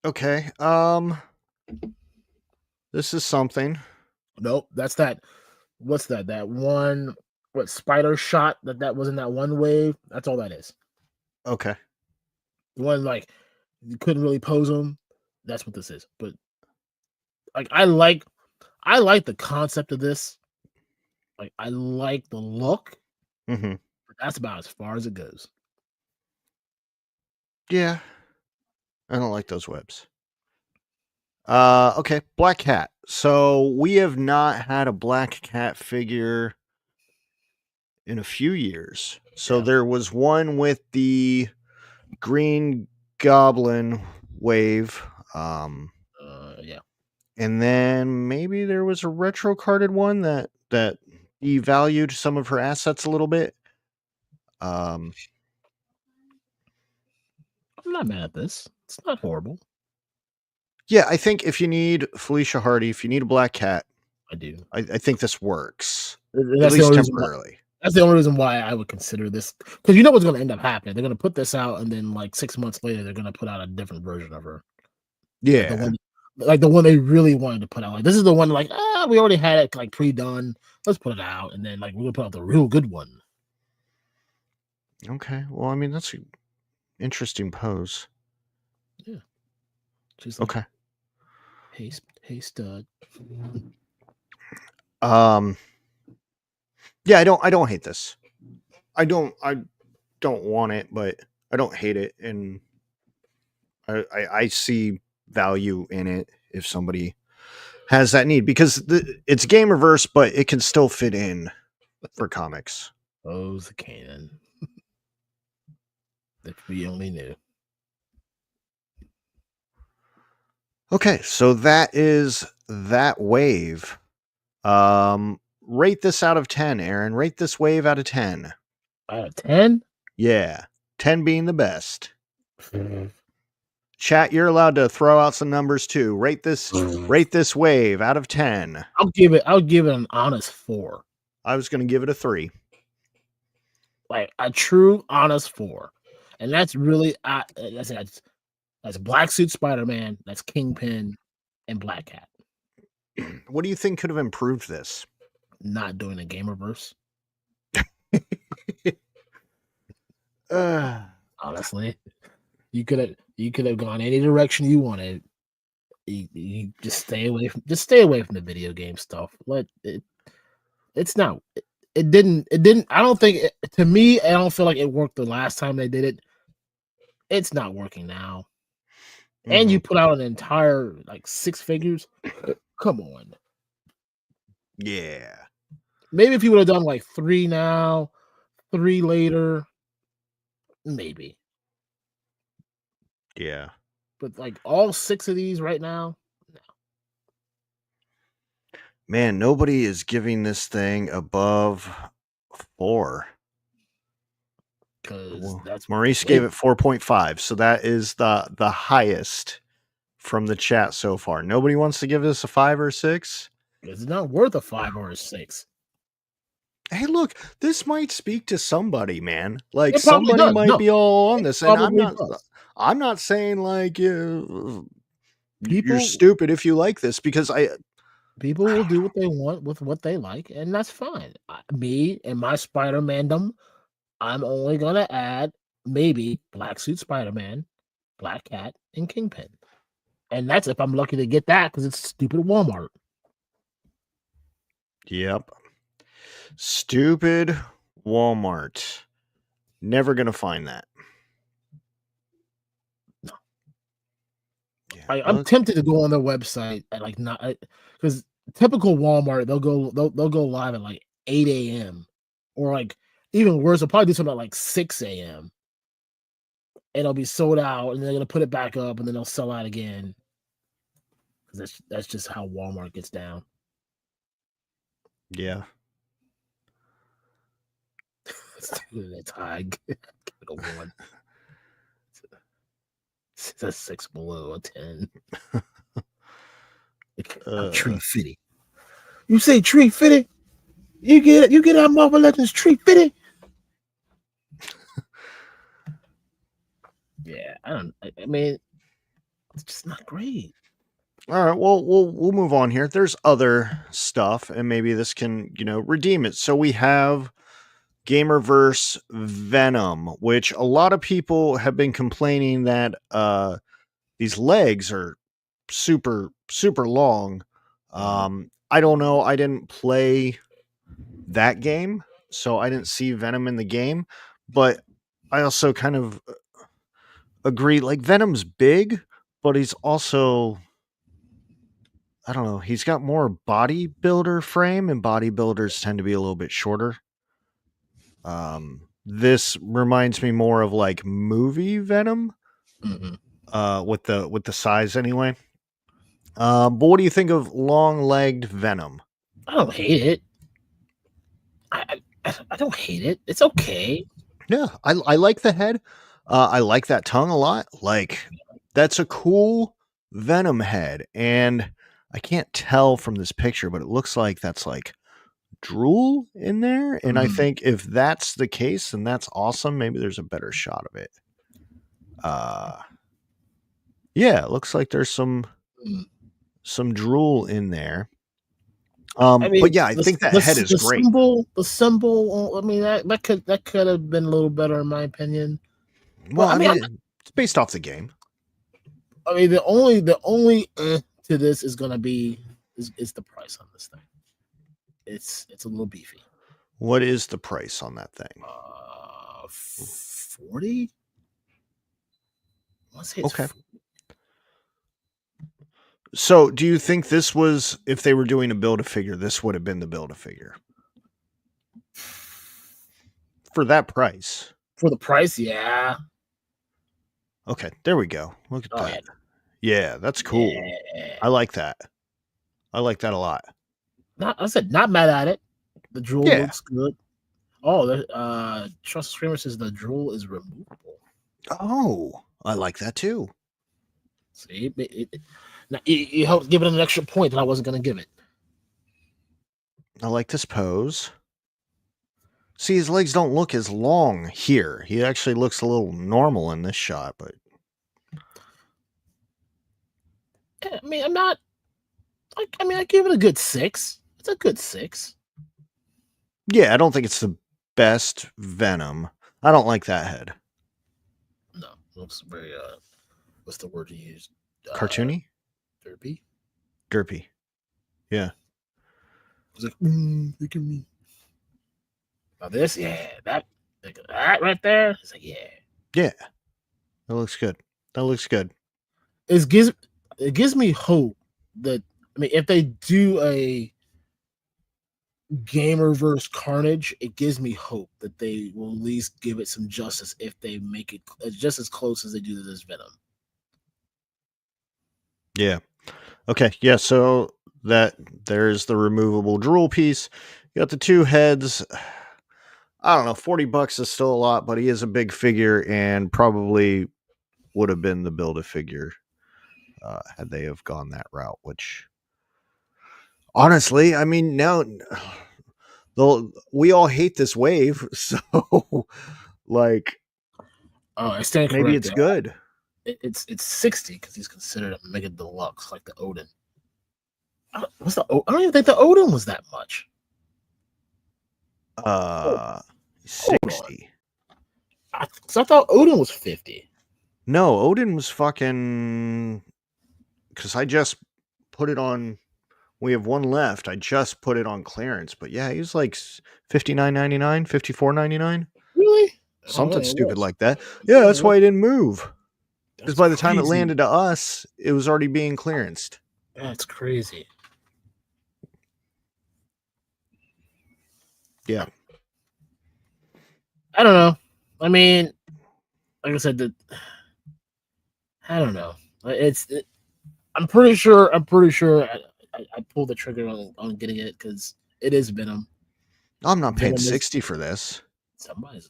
Okay. This is something. Nope, that's that. What's that? That one what spider shot that was in that one wave? That's all that is. Okay. The one like you couldn't really pose them. That's what this is. But like I like the concept of this. Like I like the look, Mm-hmm. but that's about as far as it goes. Yeah. I don't like those webs. Okay. Black Cat. So we have not had a Black Cat figure in a few years. So Yeah. there was one with the Green Goblin wave. Yeah. And then maybe there was a retro carded one that devalued some of her assets a little bit. Um, I'm not mad at this. It's not horrible. yeah, I think if you need Felicia Hardy, if you need a Black Cat, I do. I think this works And at that's the least only reason temporarily. that's the only reason why I would consider this because you know what's going to end up happening. They're going to put this out, and then like 6 months later, they're going to put out a different version of her, like Yeah. the one they really wanted to put out. Like this is the one, like we already had it like pre-done. Let's put it out, and then like we're gonna put out the real good one. Okay. Well, I mean that's an interesting pose. Yeah, she's like, Okay. hey, stud. Um. Yeah, I don't hate this. I don't want it, but I don't hate it, and I see value in it if somebody has that need because it's game reverse, but it can still fit in for comics. Oh, the cannon. If we only knew. Okay, so that is that wave. Rate this out of 10, Aaron. Rate this wave out of 10. Out of 10. Yeah, 10 being the best. Chat, you're allowed to throw out some numbers too. Rate this wave out of 10. I'll give it an honest 4. I was going to give it a 3. Like a true honest 4, and that's really that's Black Suit Spider-Man, that's Kingpin, and Black Cat. What do you think could have improved this? Not doing a game reverse. Honestly, you could have gone any direction you wanted. You just stay away from the video game stuff. It's not. It didn't. I don't think. To me, I don't feel like it worked the last time they did it. It's not working now. And you put out an entire like 6 figures. Come on. Yeah. Maybe if you would have done like 3 now, 3 later, maybe. Yeah. But like all 6 of these right now, no. Man, nobody is giving this thing above 4. Because that's Maurice gave it 4.5, so that is the highest from the chat so far. Nobody wants to give this a 5 or 6. It's not worth a 5 or a 6. Hey, look, this might speak to somebody, man. Like It probably somebody does. might No, be all on it this, and probably does. I'm not saying like you're People stupid if you like this because people will do what they want with what they like, and that's fine. Me and my Spider-Mandom, I'm only gonna add maybe Black Suit Spider-Man, Black Cat, and Kingpin. And that's if I'm lucky to get that because it's stupid Walmart. Yep. Stupid Walmart. Never gonna find that. No. Yeah, I'm tempted to go on their website at like not because typical Walmart they'll go live at like 8 a.m. or like even worse, they'll probably do something at like 6 a.m. and it'll be sold out, and they're gonna put it back up, and then they'll sell out again. Because that's just how Walmart gets down. Yeah. It's high. Give it a 1. It's a 6 below a 10. I'm tree fitty. You say tree fitty? You get our Marvel Legends tree fitty? Yeah, I mean, it's just not great. All right, well, we'll move on here. There's other stuff, and maybe this can, redeem it. So we have Gamerverse Venom, which a lot of people have been complaining that these legs are super super long. I don't know. I didn't play that game, so I didn't see Venom in the game, but I also kind of agree. Like Venom's big, but he's also, I don't know. He's got more bodybuilder frame, and bodybuilders tend to be a little bit shorter. This reminds me more of like movie Venom, Mm-hmm. with the size anyway. But what do you think of long-legged Venom? I don't hate it. I don't hate it. It's okay. Yeah, I like the head. I like that tongue a lot. Like that's a cool Venom head, and I can't tell from this picture, but it looks like that's like drool in there. And I Mm-hmm. think if that's the case, then that's awesome. Maybe there's a better shot of it. Uh, yeah, it looks like there's some drool in there. I But mean, yeah, I think that head is the great. symbol. I mean, that could have been a little better in my opinion. Well, But I I mean, mean, it's based off the game. the only to this is gonna be is the price on this thing. It's a little beefy. What is the price on that thing? 40. I want to say it's Okay. So, do you think this was, if they were doing a build a figure, this would have been the build a figure for that price? for the price. Yeah. Okay, there we go. Look at Oh yeah. that. Yeah, that's cool. Yeah. I like that. I like that a lot. I said not mad at it. The drool Yeah. looks good. Oh, the Trust Screamer says the drool is removable. Oh, I like that too. See, now, you helped give it an extra point that I wasn't going to give it. I like this pose. See, his legs don't look as long here. He actually looks a little normal in this shot, but I mean, I'm not. I mean, I give it a good 6. It's a good 6. yeah, I don't think it's the best Venom. I don't like that head. No, it looks very what's the word you use? Cartoony? Derpy. Derpy. Yeah. It's like, look at me. Now this, yeah, that right there. It's like, yeah, Yeah. That looks good. That looks good. it gives me hope that, I mean, if they do a Gamerverse Carnage, it gives me hope that they will at least give it some justice if they make it just as close as they do to this Venom. Yeah. Okay. Yeah. So that there's the removable drool piece. You got the two heads. I don't know. $40 is still a lot, but he is a big figure and probably would have been the build a figure had they have gone that route. Which honestly, I mean, now we all hate this wave, so like Oh, I stand maybe corrected. it's good. It's 60 because he's considered a mega deluxe, like the Odin. I don't even think the Odin was that much. Uh, Hold on. 60. I thought Odin was 50. No, Odin was fucking. Because I just put it on. We have one left. I just put it on clearance, but yeah, he was like $59.99, $54.99, Really? Oh, something yeah, it stupid was. like that. Yeah, that's Yeah, why he didn't move. Because that's by the time it crazy. landed to us, it was already being clearanced. That's crazy. Yeah. I don't know. I mean, like I said, I don't know. I'm pretty sure. I pulled the trigger on getting it because it is Venom. I'm not paying Venom is 60 for this. somebody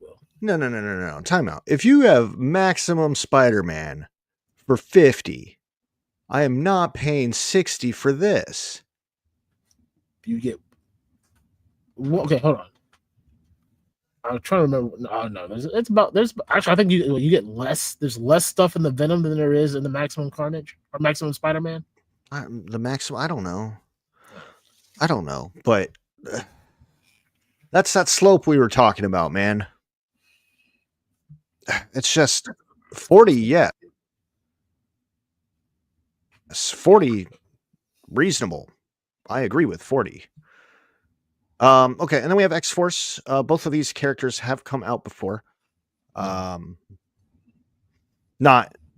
will. No. Time out. If you have Maximum Spider-Man for 50, I am not paying 60 for this. You get okay. Hold on. I'm trying to remember. No. There's actually I think you get less. There's less stuff in the Venom than there is in the Maximum Carnage or Maximum Spider-Man. The maximum, I don't know, but that's that slope we were talking about, man. It's just 40, yeah. It's 40 reasonable. I agree with 40. Okay, and then we have X-Force. Both of these characters have come out before. Not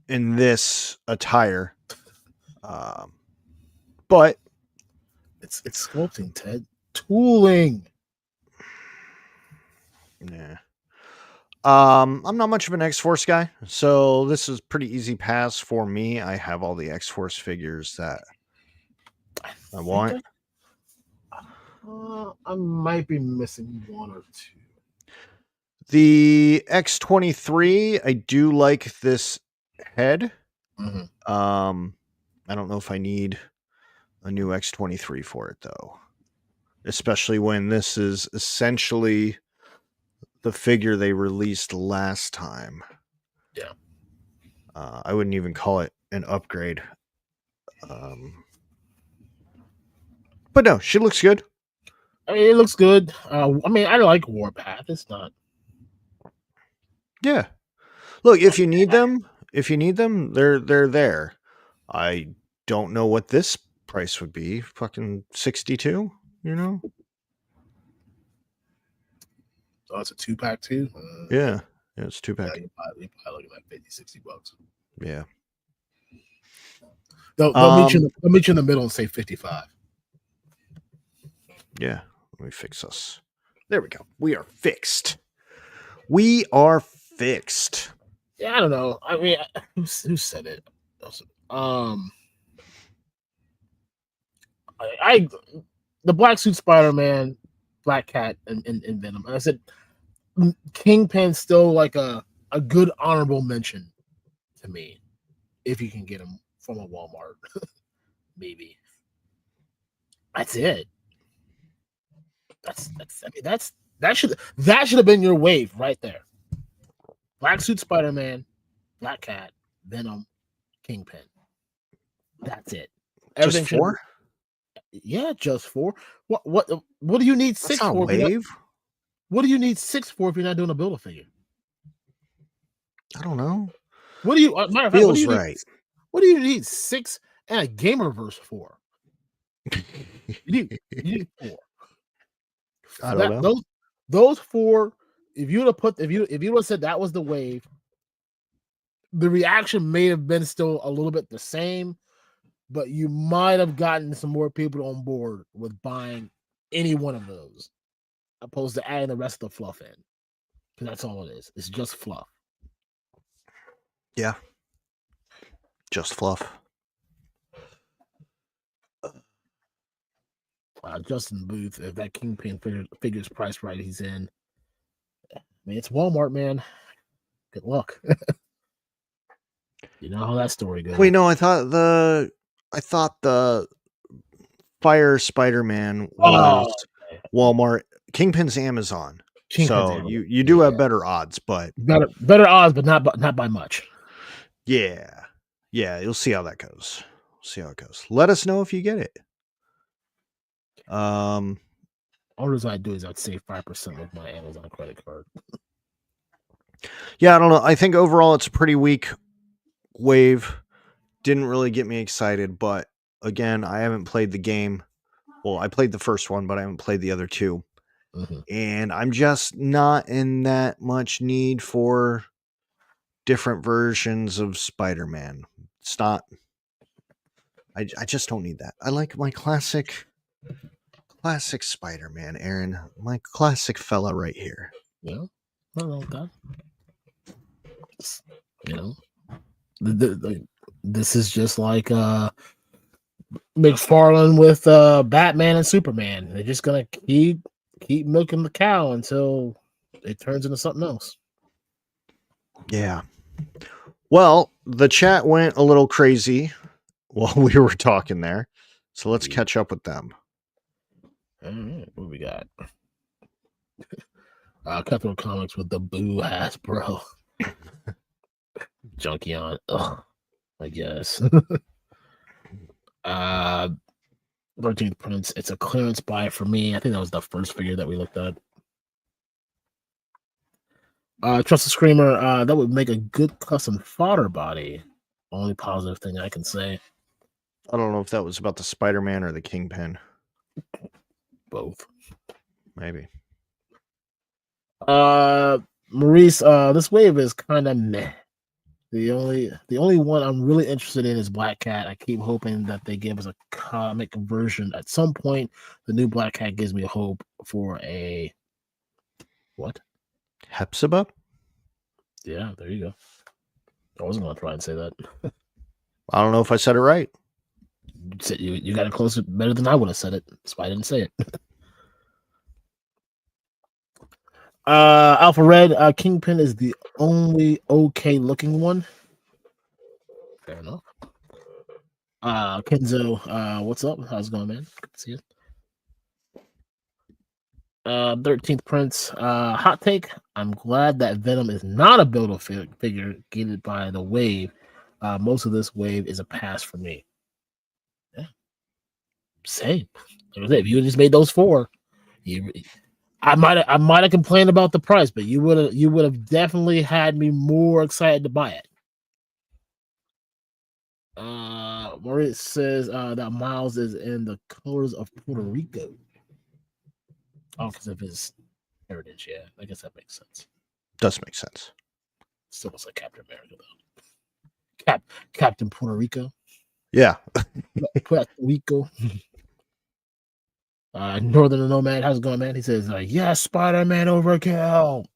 in this attire. But it's sculpting, Ted. Tooling. Yeah. I'm not much of an X-Force guy, so this is pretty easy pass for me. I have all the X-Force figures that I want. I might be missing one or two. The X-23, I do like this head. Mm-hmm. I don't know if I need a new X-23 for it though. Especially when this is essentially the figure they released last time. Yeah. I wouldn't even call it an upgrade. But no, she looks good. I mean, it looks good. I mean, I like Warpath. It's not. Yeah. Look, if you need them, they're there. I don't know what this price would be. Fucking 62, you know? Oh, it's a 2-pack too. Yeah. Yeah, it's Yeah, 2-pack. you're probably looking at 50, $60. Yeah. They'll meet you. They'll meet you in the middle and say 55. Yeah. Let me fix us. There we go. We are fixed. We are fixed. Yeah, I don't know. I mean, who said it? I the Black Suit Spider-Man, Black Cat, and Venom. And I said Kingpin's still like a good honorable mention to me if you can get him from a Walmart. Maybe that's it. I mean that should have been your wave right there. Black Suit Spider-Man, Black Cat, Venom, Kingpin. That's it. Everything Just 4? Yeah, just 4. What do you need 6 That's not a for? wave. What do you need 6 for if you're not doing a Build-A-Figure? I don't know. What do you matter of fact, Feels right. What do you need 6 and a Gamerverse for? You need 4. I don't know. Those 4. If you would have said that was the wave, the reaction may have been still a little bit the same, but you might have gotten some more people on board with buying any one of those, opposed to adding the rest of the fluff in. Because that's all it is. It's just fluff. Yeah. Just fluff. Justin Booth, if that Kingpin figures price right, he's in. I mean, it's Walmart, man. Good luck. You know how that story goes. Wait, no, I thought the Fire Spider-Man was Walmart. Kingpin's Amazon. So you do have better odds, but better odds, but not by much. Yeah. You'll see how that goes. Let us know if you get it. All I'd do is I'd save 5% with my Amazon credit card. Yeah, I don't know. I think overall it's a pretty weak wave. Didn't really get me excited, but again, I haven't played the game. Well, I played the first one, but I haven't played the other 2. Mm-hmm. And I'm just not in that much need for different versions of Spider-Man. It's not. I just don't need that. I like my classic Spider-Man, Aaron. My classic fella right here. Yeah. Nothing wrong with that. You know, this is just like McFarlane with Batman and Superman. They're just gonna keep milking the cow until it turns into something else. Yeah. Well, the chat went a little crazy while we were talking there. So let's catch up with them. All right, what we got? Cutthroat Comics with the boo Hasbro. Junkie on. Ugh, I guess. 13th Prince. It's a clearance buy for me. I think that was the first figure that we looked at. Trust the Screamer. That would make a good custom fodder body. Only positive thing I can say. I don't know if that was about the Spider-Man or the Kingpin. Both. Maybe. Maurice, this wave is kind of meh. The only one I'm really interested in is Black Cat. I keep hoping that they give us a comic version at some point. The new Black Cat gives me hope for a what? Hepzibah? Yeah, there you go. I wasn't gonna try and say that. I don't know if I said it right. You got it closer better than I would have said it. That's why I didn't say it. Alpha Red, Kingpin is the only okay looking one. Fair enough. Kenzo, what's up? How's it going, man? Good to see you. 13th Prince, hot take. I'm glad that Venom is not a build-a-figure gated by the wave. Most of this wave is a pass for me. Yeah. Same. If you just made those four, I might have complained about the price, but you would have definitely had me more excited to buy it. Maurice says that Miles is in the colors of Puerto Rico. Oh, because of his heritage, yeah. I guess that makes sense. Does make sense. Still looks like Captain America though. Captain Puerto Rico. Yeah. Puerto Rico. Northern Nomad, how's it going, man? He says, yes, Spider-Man overkill.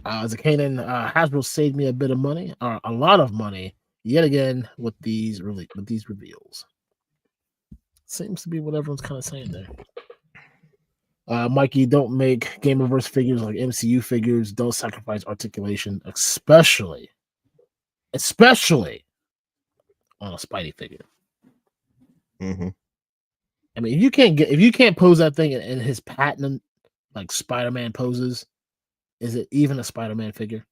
Zakanan, Hasbro saved me a bit of money, or a lot of money, yet again with these reveals. Seems to be what everyone's kind of saying there. Mikey, don't make Gamerverse figures like MCU figures. Don't sacrifice articulation, especially on a Spidey figure. Mm-hmm. I mean, if you can't pose that thing in his patent like Spider-Man poses, is it even a Spider-Man figure?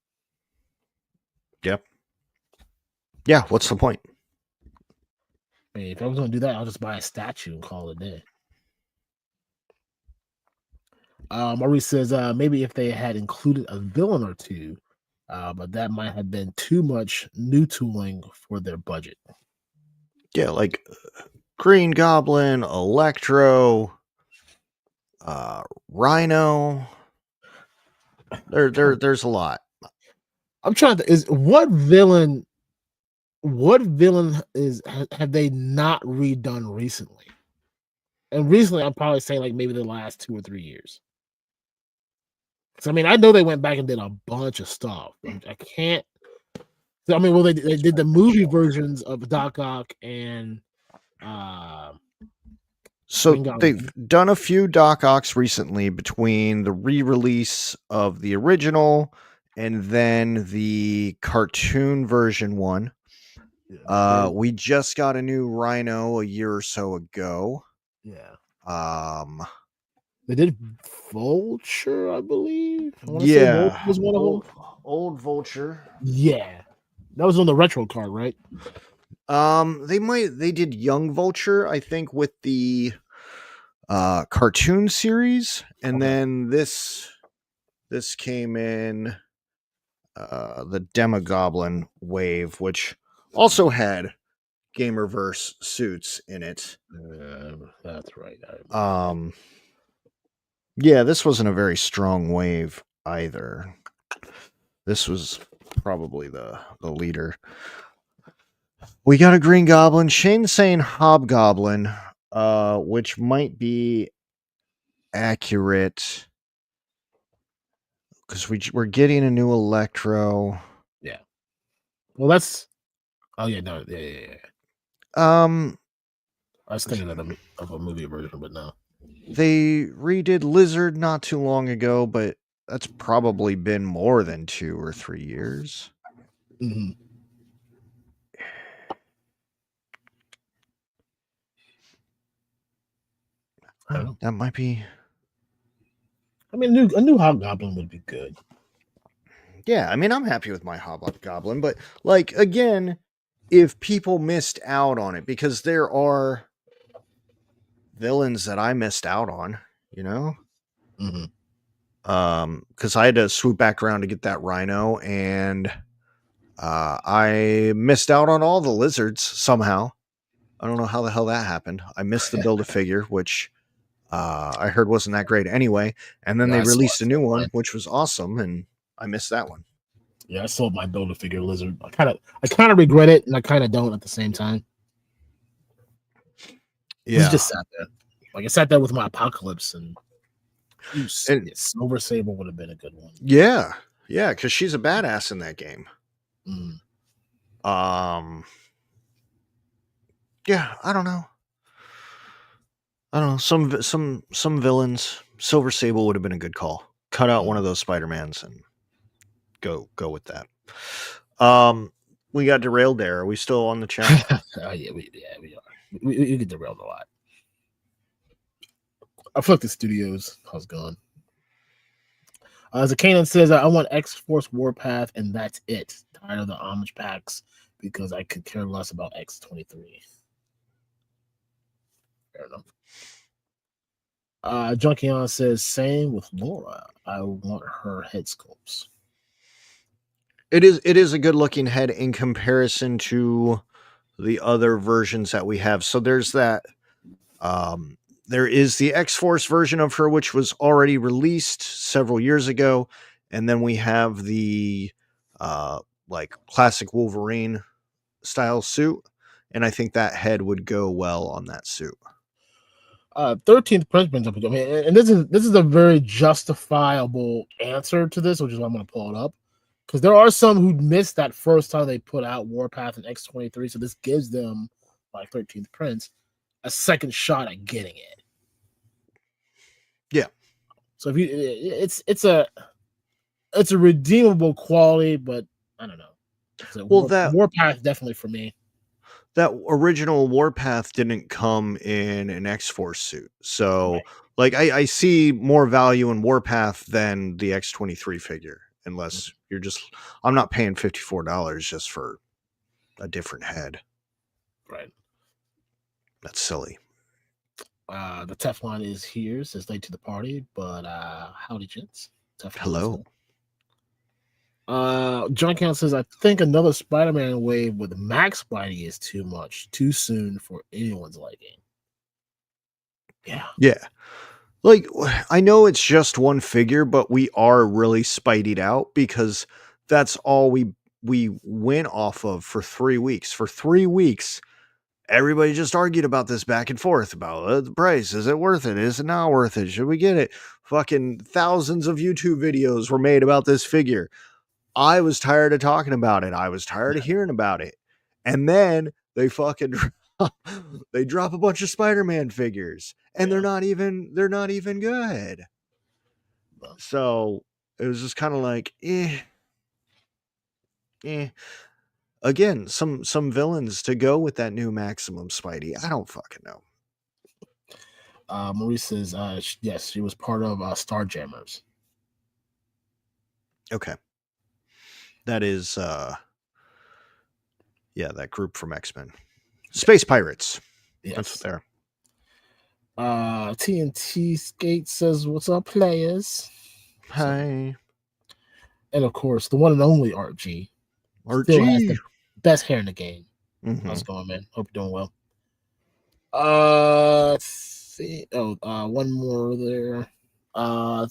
Yep. Yeah, what's the point? I mean, if I was going to do that, I'll just buy a statue and call it a day. Maurice says maybe if they had included a villain or two, but that might have been too much new tooling for their budget. Yeah, like Green Goblin, Electro, Rhino. There's a lot. I'm trying to what villain have they not redone recently? And recently, I'm probably saying like maybe the last 2 or 3 years. So I mean, I know they went back and did a bunch of stuff. I can't. I mean, well, they did the movie versions of Doc Ock and. So they've done a few Doc Ocks recently between the re-release of the original and then the cartoon version one. We just got a new Rhino a year or so ago. Yeah. They did Vulture, I believe. I want to Yeah, say Vulture was one of them. Old Vulture. Yeah, that was on the retro card, right? They did Young Vulture, I think, with the cartoon series, and then this came in the Demogoblin wave, which also had Gamerverse suits in it. That's right. Yeah, this wasn't a very strong wave either. This was probably the leader. We got a Green Goblin, Shane saying Hobgoblin, which might be accurate. because we're getting a new Electro. Yeah. Well, that's. Oh yeah, no, yeah. Um, I was thinking of a movie version, but no. they redid Lizard not too long ago, but that's probably been more than 2 or 3 years. Hmm. I don't know. That might be. I mean, a new Hobgoblin would be good. Yeah, I mean, I'm happy with my Hobgoblin, but like again, if people missed out on it, because there are villains that I missed out on, you know, Hmm. because I had to swoop back around to get that Rhino, and I missed out on all the lizards somehow. I don't know how the hell that happened. I missed the build a figure, which I heard wasn't that great anyway, and then Yeah, they I saw released a it new one, online. which was awesome, and I missed that one. Yeah, I sold my Build a Figure Lizard. I kind of regret it, and I kind of don't at the same time. This Yeah, just sat there. Like I sat there with my Apocalypse, and and yeah, Silver Sable would have been a good one. yeah, yeah, because she's a badass in that game. Mm. Um, yeah, I don't know. I don't know. Some villains. Silver Sable would have been a good call. Cut out one Mm. of those Spider-Mans and go with that. Um, we got derailed there. Are we still on the chat? We are. We get derailed a lot. I feel like the studios has gone. As a Kanan says, I want X Force Warpath, and that's it. Tired of the homage packs because I could care less about X-23. Fair enough. Junkion says, same with Laura. I want her head sculpts. It is a good looking head in comparison to the other versions that we have. So there's that. Um, there is the X Force version of her, which was already released several years ago, and then we have the uh, like classic Wolverine style suit, and I think that head would go well on that suit. 13th Prince brings up a good. I mean, and this is a very justifiable answer to this, which is why I'm going to pull it up. Because there are some who missed that first time they put out Warpath and X-23, so this gives them, like 13th Prince, a second shot at getting it. Yeah. So if you, it's a redeemable quality, but I don't know. So Well, that Warpath definitely for me. that original Warpath didn't come in an X Force suit, so Right. like I see more value in Warpath than the X-23 figure, unless you're just I'm not paying $54 just for a different head. Right. That's silly. The Teflon is here, says late to the party, but howdy, gents. Teflon is Hello. here. John Count says, I think another Spider-Man wave with Max Spidey is too much, too soon for anyone's liking. Yeah. Yeah. Like I know it's just one figure, but we are really spideyed out because that's all we went off of for 3 weeks. For 3 weeks, everybody just argued about this back and forth about the price. Is it worth it? Is it not worth it? Should we get it? Fucking thousands of YouTube videos were made about this figure. I was tired of talking about it. I was tired of hearing about it. And then they fucking they drop a bunch of Spider-Man figures and Yeah. they're not even good. So it was just kind of like eh. Again, some villains to go with that new Maximum Spidey. I don't fucking know. Maurice says, yes, she was part of Starjammers. Okay. That is yeah, that group from X-Men. Space Pirates. That's what Yes. they're. TNT Skate says, what's up, players? So, Hi. and of course, the one and only RG still has RG. the best hair in the game. Mm-hmm. How's it going, man? Hope you're doing well. One more there.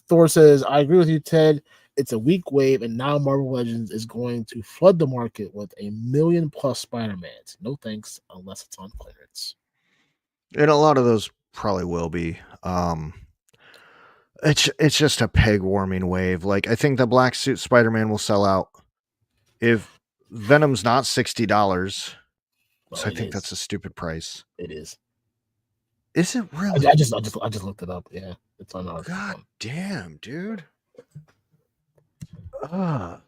Thor says, I agree with you, Ted. It's a weak wave, and now Marvel Legends is going to flood the market with 1,000,000+ Spider-Mans. No thanks, unless it's on clearance. And a lot of those probably will be. It's just a peg warming wave. Like I think the black suit Spider-Man will sell out if Venom's not $60. Well, So I it think that's is. a stupid price. It is. Is it I really? just looked it up. Yeah, it's on our God phone. damn, dude. Ah.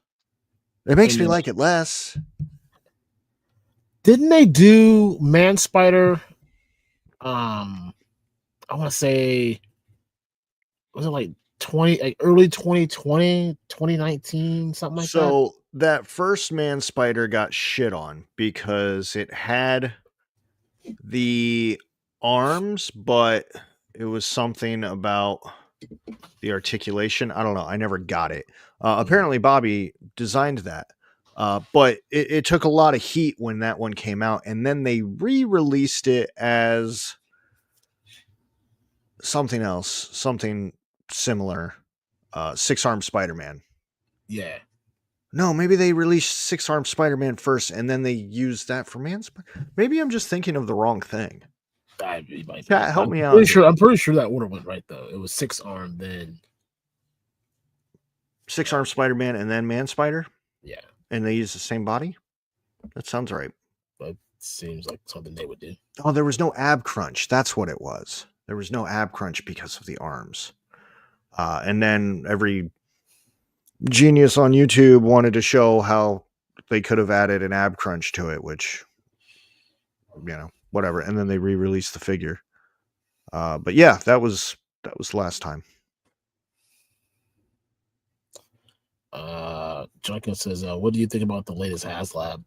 It makes And me like it less. didn't they do Man Spider? I want to say was it like 20 like early 2020, 2019, something like that? So that first man spider got shit on because it had the arms, but it was something about the articulation. I don't know. I never got it. Apparently, Bobby designed that. But it took a lot of heat when that one came out, and then they re-released it as something else, something similar. Six Armed Spider-Man. Yeah. No, maybe they released Six Armed Spider-Man first, and then they used that for Man. Maybe I'm just thinking of the wrong thing. It might be. Chat, help me out here. I'm pretty sure that order went right though. It was 6 arm, then Six Armed Spider-Man and then Man Spider, yeah. and they use the same body. That sounds right. But seems like something they would do. Oh, there was no ab crunch. That's what it was. There was no ab crunch because of the arms. And then every genius on YouTube wanted to show how they could have added an ab crunch to it, which, whatever. And then they re-released the figure. But yeah, that was last time. Junkin says, what do you think about the latest HasLab?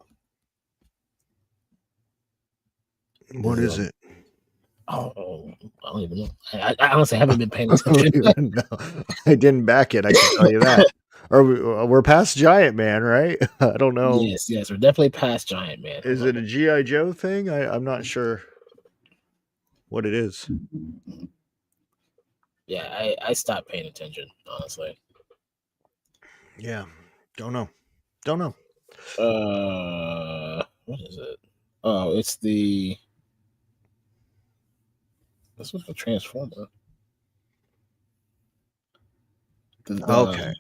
What is it? Oh, I don't even know. I honestly haven't been paying attention. I didn't back it. I can tell you that. We're past Giant Man, right? I don't know. Yes, we're definitely past Giant Man. Is it a G.I. Joe thing? I'm not sure what it is. Yeah, I stopped paying attention, honestly. Yeah, don't know. What is it? Oh, it's the. This was a Transformer. Okay.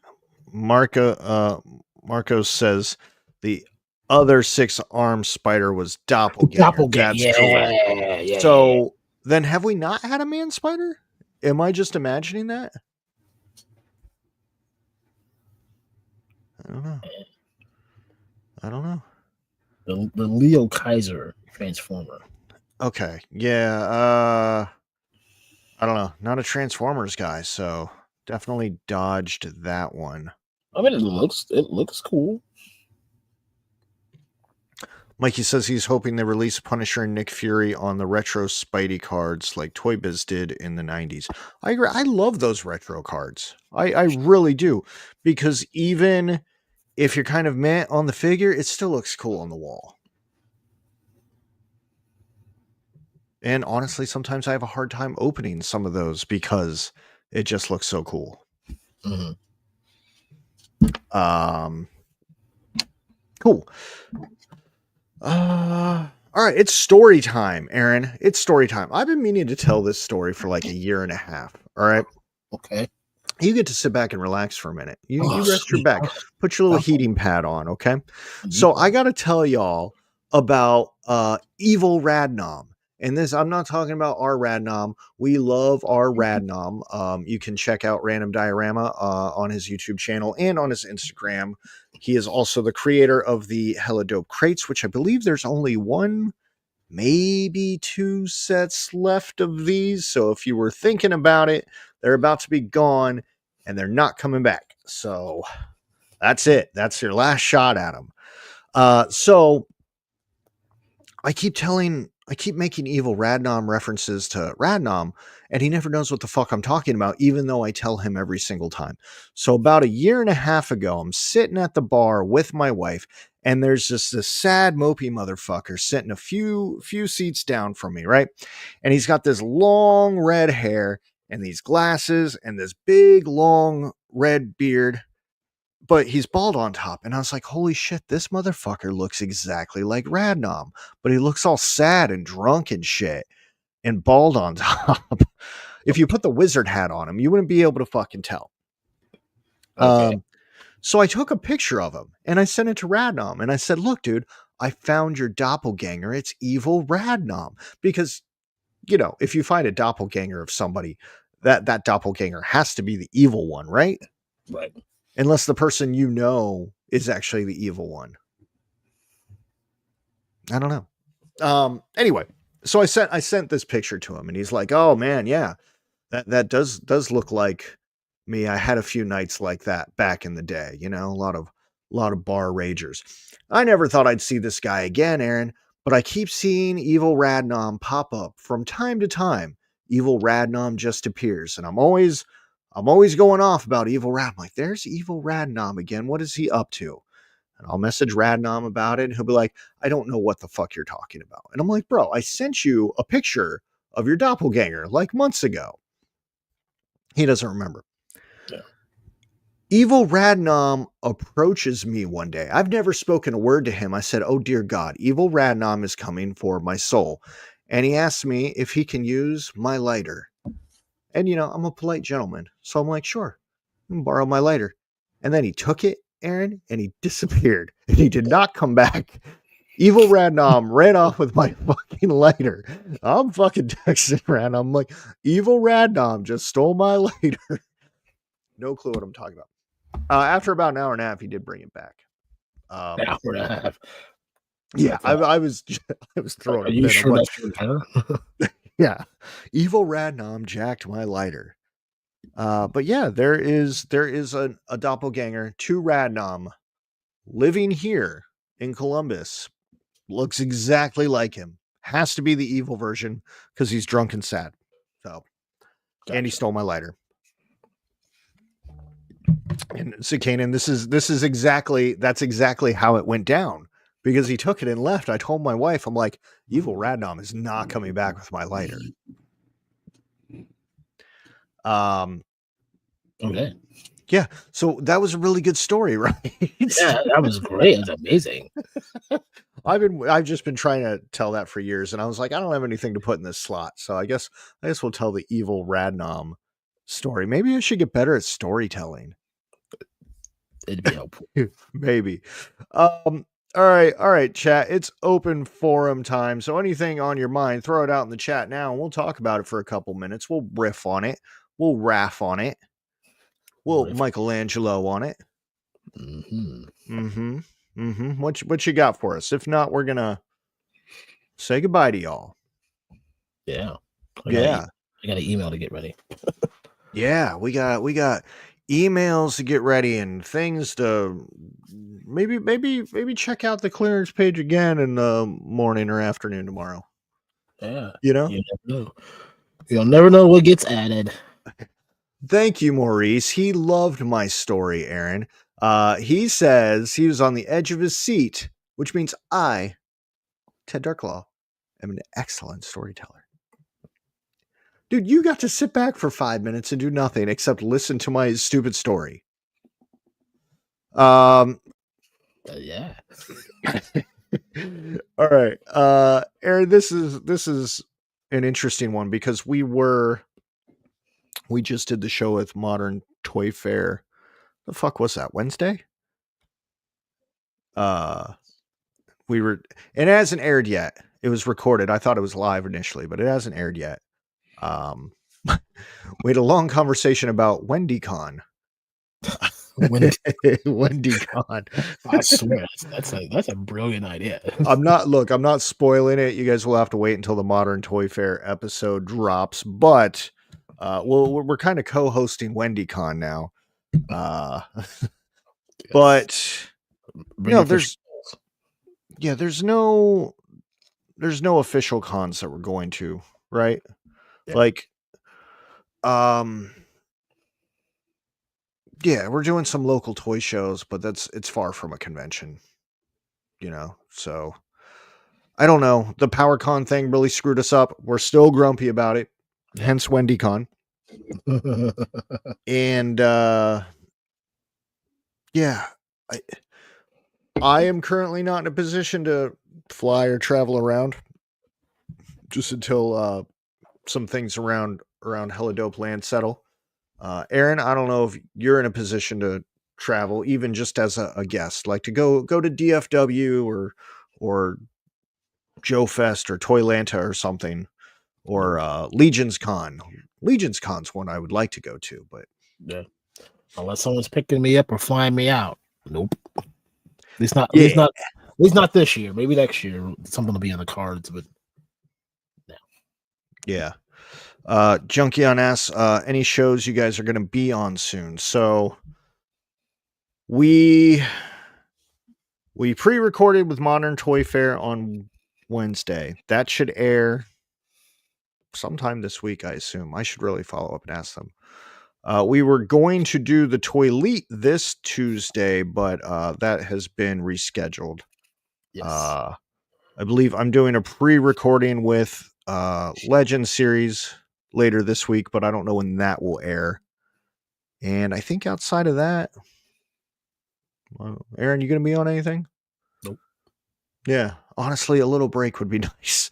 Marco says the other six-armed spider was Doppelganger. That's correct. Yeah. So then have we not had a man spider? Am I just imagining that? I don't know. The Leo Kaiser Transformer. Okay. Yeah. I don't know. Not a Transformers guy, so definitely dodged that one. I mean, it looks cool. Mikey says he's hoping they release Punisher and Nick Fury on the retro Spidey cards like Toy Biz did in the 90s. I agree. I love those retro cards. I really do. Because even if you're kind of meh on the figure, it still looks cool on the wall. And honestly, sometimes I have a hard time opening some of those because it just looks so cool. Mm-hmm. Cool. All right, it's story time, Aaron. It's story time. I've been meaning to tell this story for like a year and a half. All right. Okay. You get to sit back and relax for a minute. You rest your back. Put your little heating pad on, okay? So I got to tell y'all about Evil Radnom. And this, I'm not talking about our Radnom. We love our Radnom. You can check out Random Diorama on his YouTube channel and on his Instagram. He is also the creator of the Hella Dope Crates, which I believe there's only one, maybe two sets left of these. So if you were thinking about it, they're about to be gone and they're not coming back. So that's it. That's your last shot at them. So I keep making Evil Radnom references to Radnom, and he never knows what the fuck I'm talking about, even though I tell him every single time. So about a year and a half ago, I'm sitting at the bar with my wife, and there's just this sad, mopey motherfucker sitting a few seats down from me, right? And he's got this long red hair and these glasses and this big, long red beard, but he's bald on top. And I was like, holy shit, this motherfucker looks exactly like Radnom, but he looks all sad and drunk and shit and bald on top. if you put the wizard hat on him, you wouldn't be able to fucking tell. Okay. So I took a picture of him and I sent it to Radnom and I said, look, dude, I found your doppelganger. It's evil Radnom. Because, you know, if you find a doppelganger of somebody, that doppelganger has to be the evil one, right? Right. Unless the person you know is actually the evil one. I don't know. Anyway, so I sent this picture to him and he's like, oh man, yeah, that does look like me. I had a few nights like that back in the day, you know, a lot of bar ragers. I never thought I'd see this guy again, Aaron, but I keep seeing evil Radnom pop up from time to time. Evil Radnom just appears, and I'm always going off about evil Rad. I'm like, there's evil Radnom again. What is he up to? And I'll message Radnom about it, and he'll be like, I don't know what the fuck you're talking about. And I'm like, bro, I sent you a picture of your doppelganger like months ago. He doesn't remember. Yeah. Evil Radnom approaches me one day. I've never spoken a word to him. I said, oh dear God, evil Radnom is coming for my soul. And he asked me if he can use my lighter. And, you know, I'm a polite gentleman. So I'm like, sure, I can borrow my lighter. And then he took it, Aaron, and he disappeared. And he did not come back. Evil Radnom ran off with my fucking lighter. I'm fucking texting Radnom. I'm like, evil Radnom just stole my lighter. No clue what I'm talking about. After about an hour and a half, he did bring it back. An hour and a half. Yeah, I was throwing Are a you fit. sure I'm like, that's your return? yeah, evil Radnom jacked my lighter. But yeah, there is a doppelganger to Radnom living here in Columbus. Looks exactly like him. Has to be the evil version because he's drunk and sad. So, and he Gotcha. stole my lighter. And Cicanian, that's exactly how it went down because he took it and left. I told my wife, I'm like, evil Radnom is not coming back with my lighter. Okay. Yeah. So that was a really good story, right? Yeah, that was great. It was amazing. I've just been trying to tell that for years, and I was like, I don't have anything to put in this slot, so I guess we'll tell the evil Radnom story. Maybe I should get better at storytelling. It'd be helpful. Maybe. All right, chat. It's open forum time. So anything on your mind, throw it out in the chat now, and we'll talk about it for a couple minutes. We'll riff on it. We'll raff on it. We'll Michelangelo on it. Mm-hmm. Mm-hmm. Mm-hmm. What you got for us? If not, we're gonna say goodbye to y'all. Yeah. I got an email to get ready. Yeah, we got emails to get ready and things to maybe check out the clearance page again in the morning or afternoon tomorrow. Yeah. You know? You never know. You'll never know what gets added. Thank you, Maurice. He loved my story, Aaron. He says he was on the edge of his seat, which means I, Ted Darklaw, am an excellent storyteller. Dude, you got to sit back for 5 minutes and do nothing except listen to my stupid story. Yeah. All right. Aaron, this is an interesting one because we just did the show with Modern Toy Fair. The fuck was that? Wednesday? We were, and it hasn't aired yet. It was recorded. I thought it was live initially, but it hasn't aired yet. We had a long conversation about WendyCon. WendyCon. I swear that's a brilliant idea. I'm not spoiling it. You guys will have to wait until the Modern Toy Fair episode drops, but we're kind of co-hosting WendyCon now. Yes. But Bring your there's no official cons that we're going to, right? Yeah. Like yeah, we're doing some local toy shows, but it's far from a convention, so I don't know. The PowerCon thing really screwed us up. We're still grumpy about it, hence WendyCon. And yeah, I am currently not in a position to fly or travel around just until some things around around Hella Dope Land settle. Aaron, I don't know if you're in a position to travel, even just as a guest, like to go to DFW or Joe Fest or Toylanta or something, or Nope. Legion's Con. Legion's Con's one I would like to go to, but Yeah. Unless someone's picking me up or flying me out. Nope. At least not. At least yeah, not. At least not this year. Maybe next year something will be on the cards. But no. yeah. Junkie on asks, any shows you guys are going to be on soon? So we pre-recorded with Modern Toy Fair on Wednesday. That should air sometime this week, I assume. I should really follow up and ask them. We were going to do the Toylete this Tuesday, but that has been rescheduled. Yes. I believe I'm doing a pre-recording with Legend series later this week, but I don't know when that will air. And I think outside of that, Aaron, you going to be on anything? Nope. Yeah, honestly, a little break would be nice.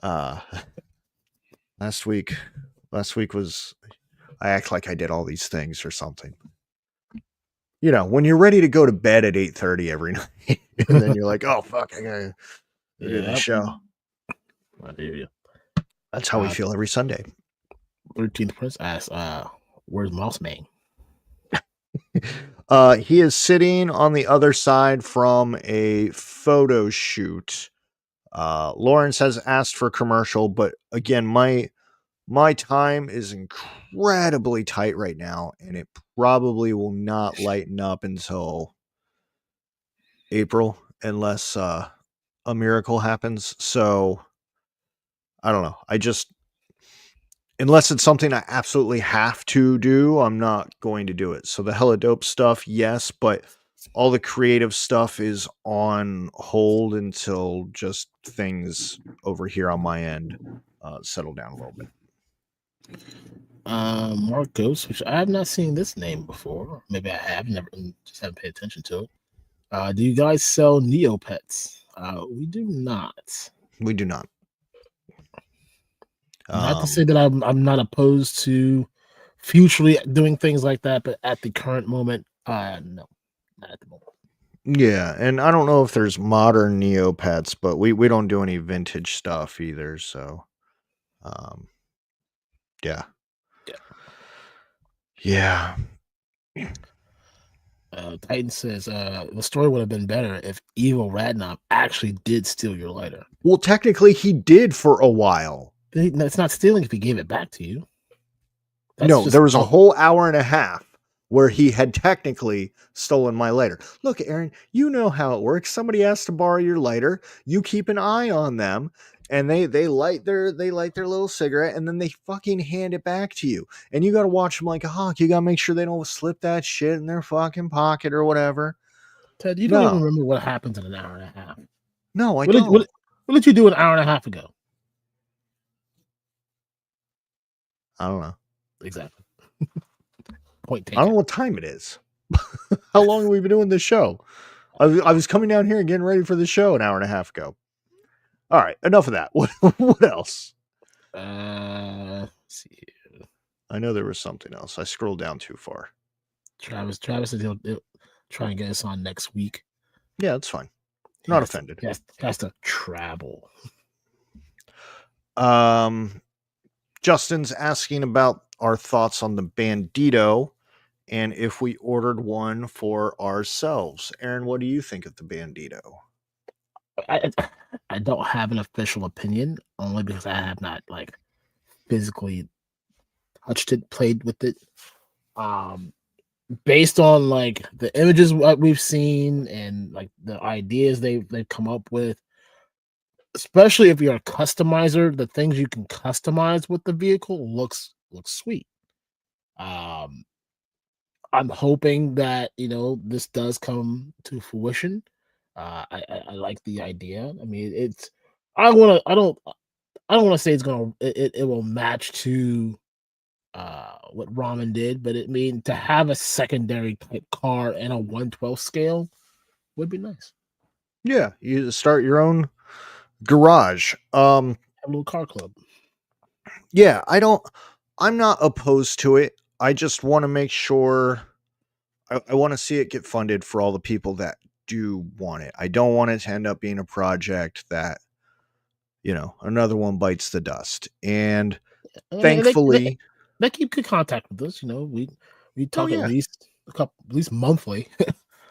Last week was, I act like I did all these things or something. You know, when you're ready to go to bed at 8:30 every night, and then you're like, oh fuck, I gotta do the show. I hear you. That's how we feel every Sunday. 13th Prince asks, where's Mouse Man? He is sitting on the other side from a photo shoot. Lawrence has asked for commercial, but again, my time is incredibly tight right now, and it probably will not lighten up until April unless a miracle happens. So I don't know. Unless it's something I absolutely have to do, I'm not going to do it. So the Hella Dope stuff, yes, but all the creative stuff is on hold until just things over here on my end settle down a little bit. Marcos, which I have not seen this name before. Maybe I have, never just haven't paid attention to it. Do you guys sell Neopets? We do not. We do not. Not to say that I'm not opposed to futurely doing things like that, but at the current moment, no, not at the moment. Yeah, and I don't know if there's modern Neopets, but we don't do any vintage stuff either. So, yeah. Titan says the story would have been better if Evil Radnop actually did steal your lighter. Well, technically, he did for a while. It's not stealing if he gave it back to you. No, there was a whole hour and a half where he had technically stolen my lighter. Look, Aaron, you know how it works. Somebody has to borrow your lighter. You keep an eye on them, and they light their little cigarette, and then they fucking hand it back to you. And you got to watch them like a hawk. You got to make sure they don't slip that shit in their fucking pocket or whatever. Ted, you don't even remember what happens in an hour and a half. No, I don't. What did you do an hour and a half ago? I don't know. Exactly. Point taken. I don't know what time it is. How long have we been doing this show? I was coming down here and getting ready for the show an hour and a half ago. All right, enough of that. What else? Let's see here. I know there was something else. I scrolled down too far. Travis said he'll try and get us on next week. Yeah, that's fine. Not offended. Has to travel. Justin's asking about our thoughts on the Bandito and if we ordered one for ourselves. Aaron, what do you think of the Bandito? I don't have an official opinion, only because I have not physically touched it, played with it. Based on the images what we've seen and the ideas they've come up with, especially if you're a customizer, the things you can customize with the vehicle looks sweet. I'm hoping that this does come to fruition. I like the idea. I mean, I don't want to say it will match to what Ramen did, but to have a secondary type car and a 1/12 scale would be nice. Yeah, you start your own garage. Have a little car club. Yeah, I don't I'm not opposed to it. I just want to make sure I want to see it get funded for all the people that do want it. I don't want it to end up being a project that, another one bites the dust. And I mean, thankfully, they keep good contact with us. We oh talk yeah. at least monthly.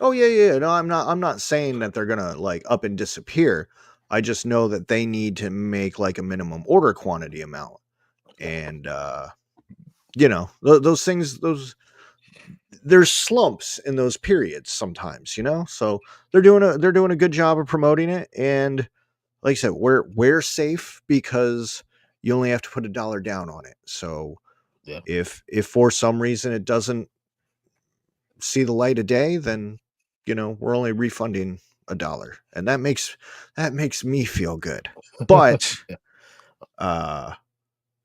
Oh yeah, yeah. No, I'm not saying that they're gonna like up and disappear. I just know that they need to make like a minimum order quantity amount. And those things, there's slumps in those periods sometimes, so they're doing a good job of promoting it. And like I said, we're safe because you only have to put $1 down on it. So Yeah. if for some reason it doesn't see the light of day, then we're only refunding $1, and that makes me feel good. But Yeah. uh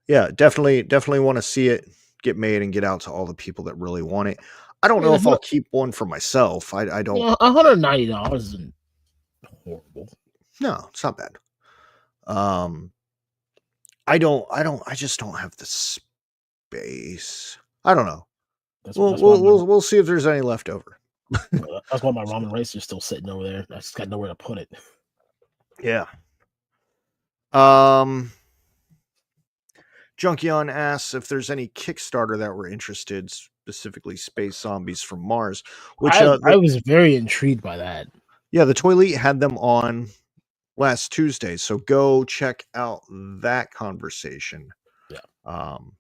yeah, definitely want to see it get made and get out to all the people that really want it. I I don't mean, know if I'll keep one for myself. I don't. $190 isn't horrible. No, it's not bad. Um, I just don't have the space. I don't know. We'll That's why we'll we'll, we'll see if there's any left over. my ramen rice is still sitting over there. I just got nowhere to put it. Yeah. Um, Junkion asks if there's any Kickstarter that we're interested, specifically Space Zombies from Mars, which I was very intrigued by that. the Toilet had them on last Tuesday, so go check out that conversation. Yeah. Um,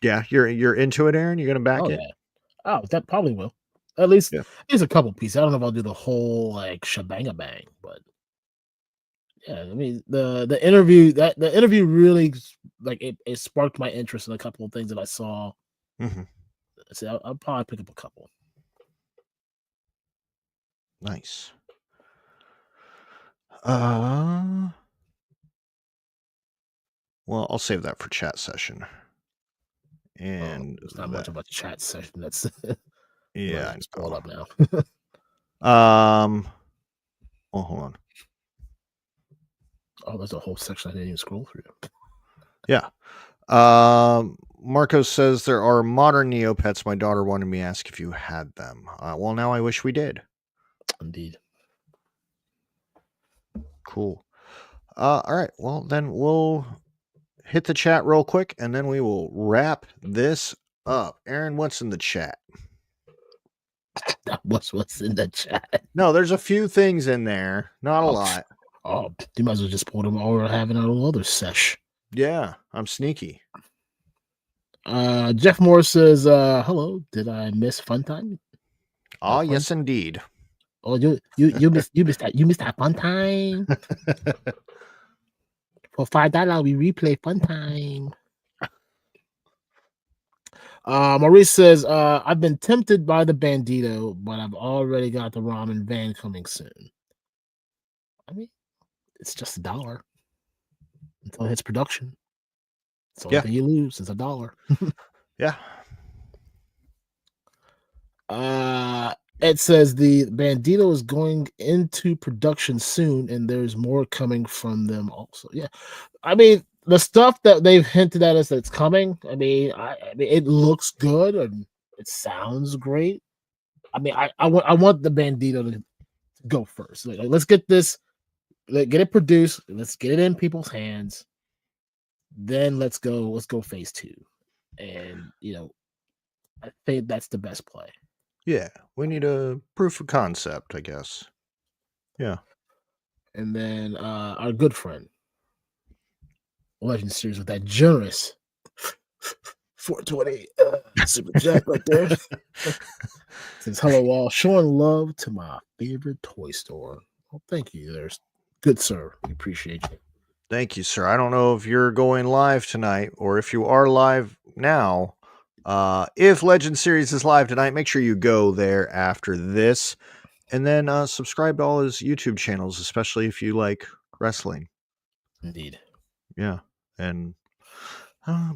yeah, you're into it, Aaron. You're gonna back Oh it. yeah. Oh, that probably will. At least Yeah. there's a couple pieces. I don't know if I'll do the whole like shebang bang, but yeah, I mean the interview really like it sparked my interest in a couple of things that I saw. Hmm. So I'll probably pick up a couple. Nice. Uh, well, I'll save that for chat session. And There's not much that, about the chat session. That's yeah, might I just pull it up now. know. Well, hold on. Oh, there's a whole section I didn't even scroll through. Yeah. Marco says there are modern Neopets. My daughter wanted me to ask if you had them. Well, now I wish we did. Indeed. Cool. All right. Well, then we'll hit the chat real quick and then we will wrap this up. Aaron, what's in the chat? That was what's in the chat. No, there's a few things in there. Not a lot. Oh, you might as well just pull them all or having a little other sesh. Yeah, I'm sneaky. Jeff Moore says, hello, did I miss fun time? Ah, yes, indeed. Oh, you missed that fun time. For $5, we replay fun time. Maurice says, I've been tempted by the Bandito, but I've already got the ramen van coming soon. I mean, it's just $1 until it hits production. It's the only thing you lose is $1. Yeah. It says the Bandito is going into production soon, and there's more coming from them also. Yeah, I mean the stuff that they've hinted at us that's coming. I mean it looks good and it sounds great. I mean, I want the Bandito to go first. Like, let's get this, get it produced. Let's get it in people's hands. Then let's go. Let's go phase two, and I think that's the best play. Yeah, we need a proof of concept, I guess. Yeah. And then our good friend, Legend Series, with that generous 420 super chat right there. Says, hello, all. Showing love to my favorite toy store. Well, thank you. There's good, sir. We appreciate you. Thank you, sir. I don't know if you're going live tonight or if you are live now. If Legend Series is live tonight, make sure you go there after this. And then subscribe to all his YouTube channels, especially if you like wrestling. Indeed. Yeah. And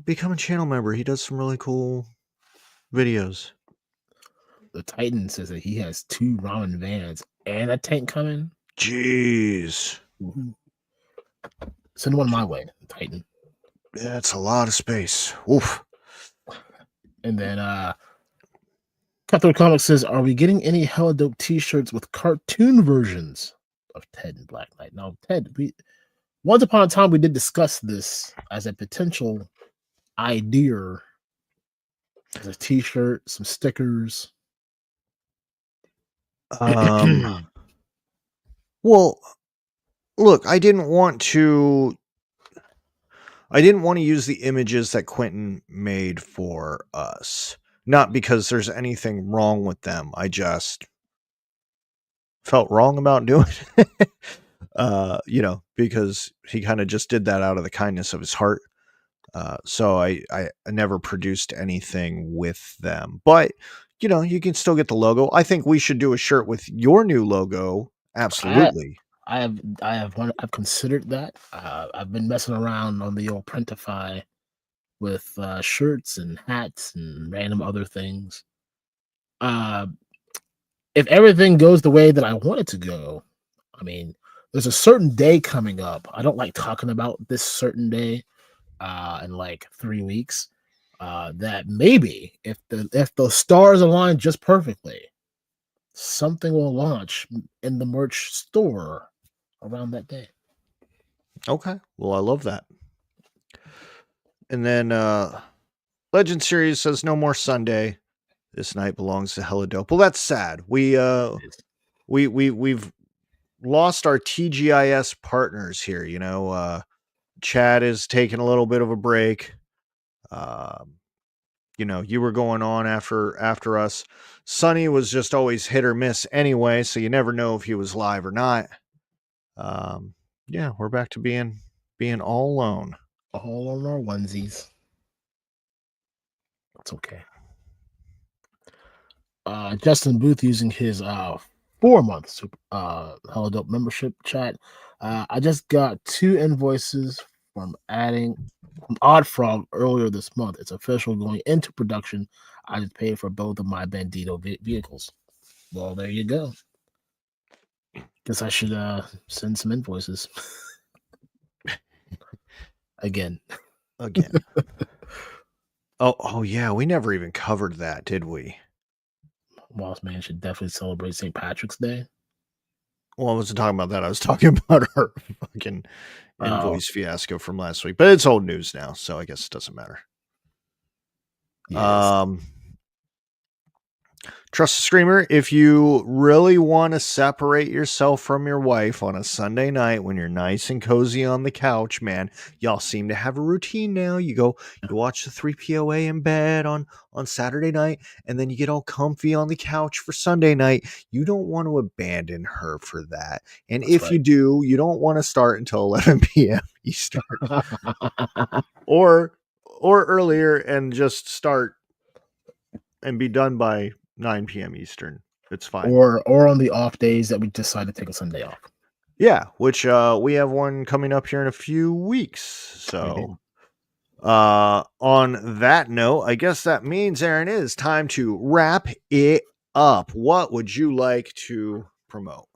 become a channel member. He does some really cool videos. The Titan says that he has 2 ramen vans and a tank coming. Jeez. Mm-hmm. Send one my way, Titan. Yeah, it's a lot of space. Oof. And then Cutthroat Comics says, "Are we getting any hella dope T-shirts with cartoon versions of Ted and Black Knight?" Now, Ted, we once upon a time we did discuss this as a potential idea as a T-shirt, some stickers. Um, well, look, I didn't want to use the images that Quentin made for us. Not because there's anything wrong with them. I just felt wrong about doing it. Because he kind of just did that out of the kindness of his heart. So I never produced anything with them. But, you can still get the logo. I think we should do a shirt with your new logo. I Absolutely. I've considered that. I've been messing around on the old Printify with shirts and hats and random other things. Uh, if everything goes the way that I want it to go, I mean, there's a certain day coming up. I don't like talking about this certain day in like 3 weeks. That maybe if the stars align just perfectly, something will launch in the merch store around that day. Okay. Well, I love that. And then Legend Series says no more Sunday. This night belongs to Hella Dope. Well, that's sad. We've lost our TGIS partners here. Chad is taking a little bit of a break. You were going on after us. Sonny was just always hit or miss anyway, so you never know if he was live or not. Yeah, we're back to being all alone. All on our onesies. It's okay. Justin Booth using his 4 month super Hella Dope membership chat. I just got 2 invoices from adding from Odd Frog earlier this month. It's official going into production. I just paid for both of my Bandito vehicles. Well, there you go. Guess I should send some invoices again. Again. Oh yeah, we never even covered that, did we? Boss Man should definitely celebrate St. Patrick's Day. Well, I wasn't talking about that. I was talking about our fucking Oh, invoice fiasco from last week, but it's old news now, so I guess it doesn't matter. yes. Trust the Screamer, if you really want to separate yourself from your wife on a Sunday night when you're nice and cozy on the couch, man, y'all seem to have a routine now. You watch the 3 POA in bed on Saturday night, and then you get all comfy on the couch for Sunday night. You don't want to abandon her for that. And That's if you right. do, you don't want to start until 11 p.m. Eastern or earlier and just start and be done by 9 p.m. Eastern. It's fine. or on the off days that we decide to take a Sunday off. Yeah, which we have one coming up here in a few weeks. We So do. on that note, I guess that means Aaron, it is time to wrap it up. What would you like to promote?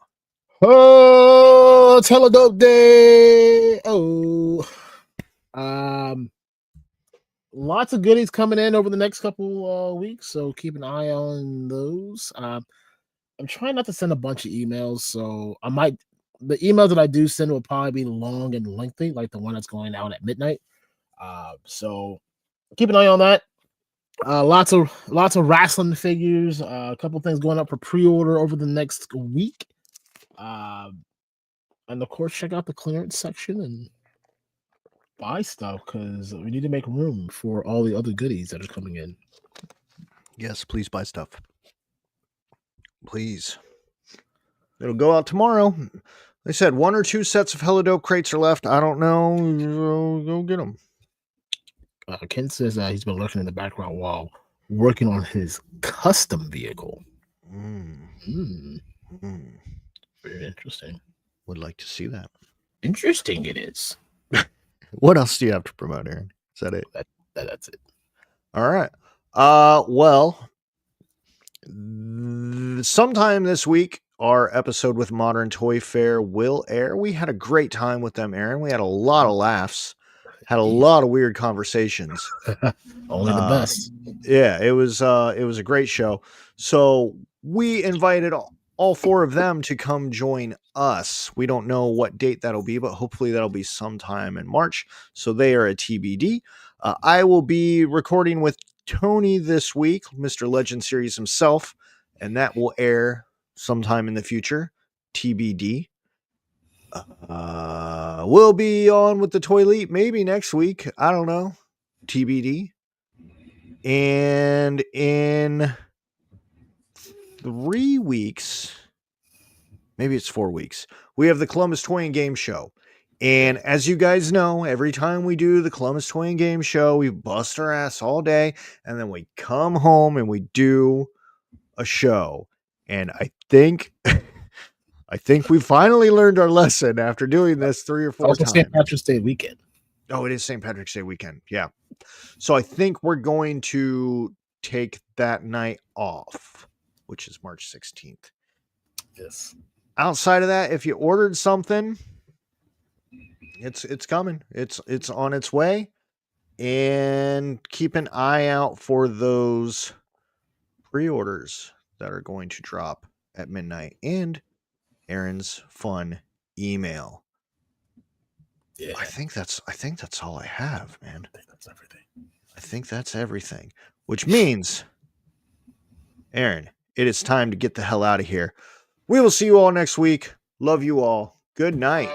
Oh, Teledope Day. Oh. Um Lots of goodies coming in over the next couple weeks, so keep an eye on those. I'm trying not to send a bunch of emails, so I might the emails that I do send will probably be long and lengthy, like the one that's going out at midnight. So keep an eye on that. Lots of wrestling figures. A couple things going up for pre-order over the next week. Uh, and of course, check out the clearance section and buy stuff because we need to make room for all the other goodies that are coming in. Yes, please buy stuff. Please. It'll go out tomorrow. They said 1 or 2 sets of Helidope crates are left. I don't know. Go get them. Ken says that he's been lurking in the background while working on his custom vehicle. Mm. Hmm, Mm. very interesting. Would like to see that. Interesting it is. What else do you have to promote, Aaron? Is that it? That's it. All right. Well, sometime this week, our episode with Modern Toy Fair will air. We had a great time with them, Aaron. We had a lot of laughs. Had a lot of weird conversations. Only the Uh, best. yeah, it was a great show. So we invited all four of them to come join us. We don't know what date that'll be, but hopefully that'll be sometime in March. So they are a TBD. I will be recording with Tony this week, Mr. Legend Series himself, and that will air sometime in the future. TBD. We'll be on with the Toilet maybe next week. I don't know. TBD. And in 3 weeks, maybe it's 4 weeks, we have the Columbus Toy and Game Show. And as you guys know, every time we do the Columbus Toy and Game Show, we bust our ass all day, and then we come home and we do a show. And I think we finally learned our lesson after doing this 3 or 4 Also, St. times. Patrick's Day weekend. Oh, it is St. Patrick's Day weekend. Yeah. So I think we're going to take that night off, which is March 16th. Yes. Outside of that, if you ordered something, it's coming. It's on its way. And keep an eye out for those pre-orders that are going to drop at midnight and Aaron's fun email. Yeah. I think that's all I have, man. I think that's everything. I think that's everything. Which means, Aaron, it is time to get the hell out of here. We will see you all next week. Love you all. Good night.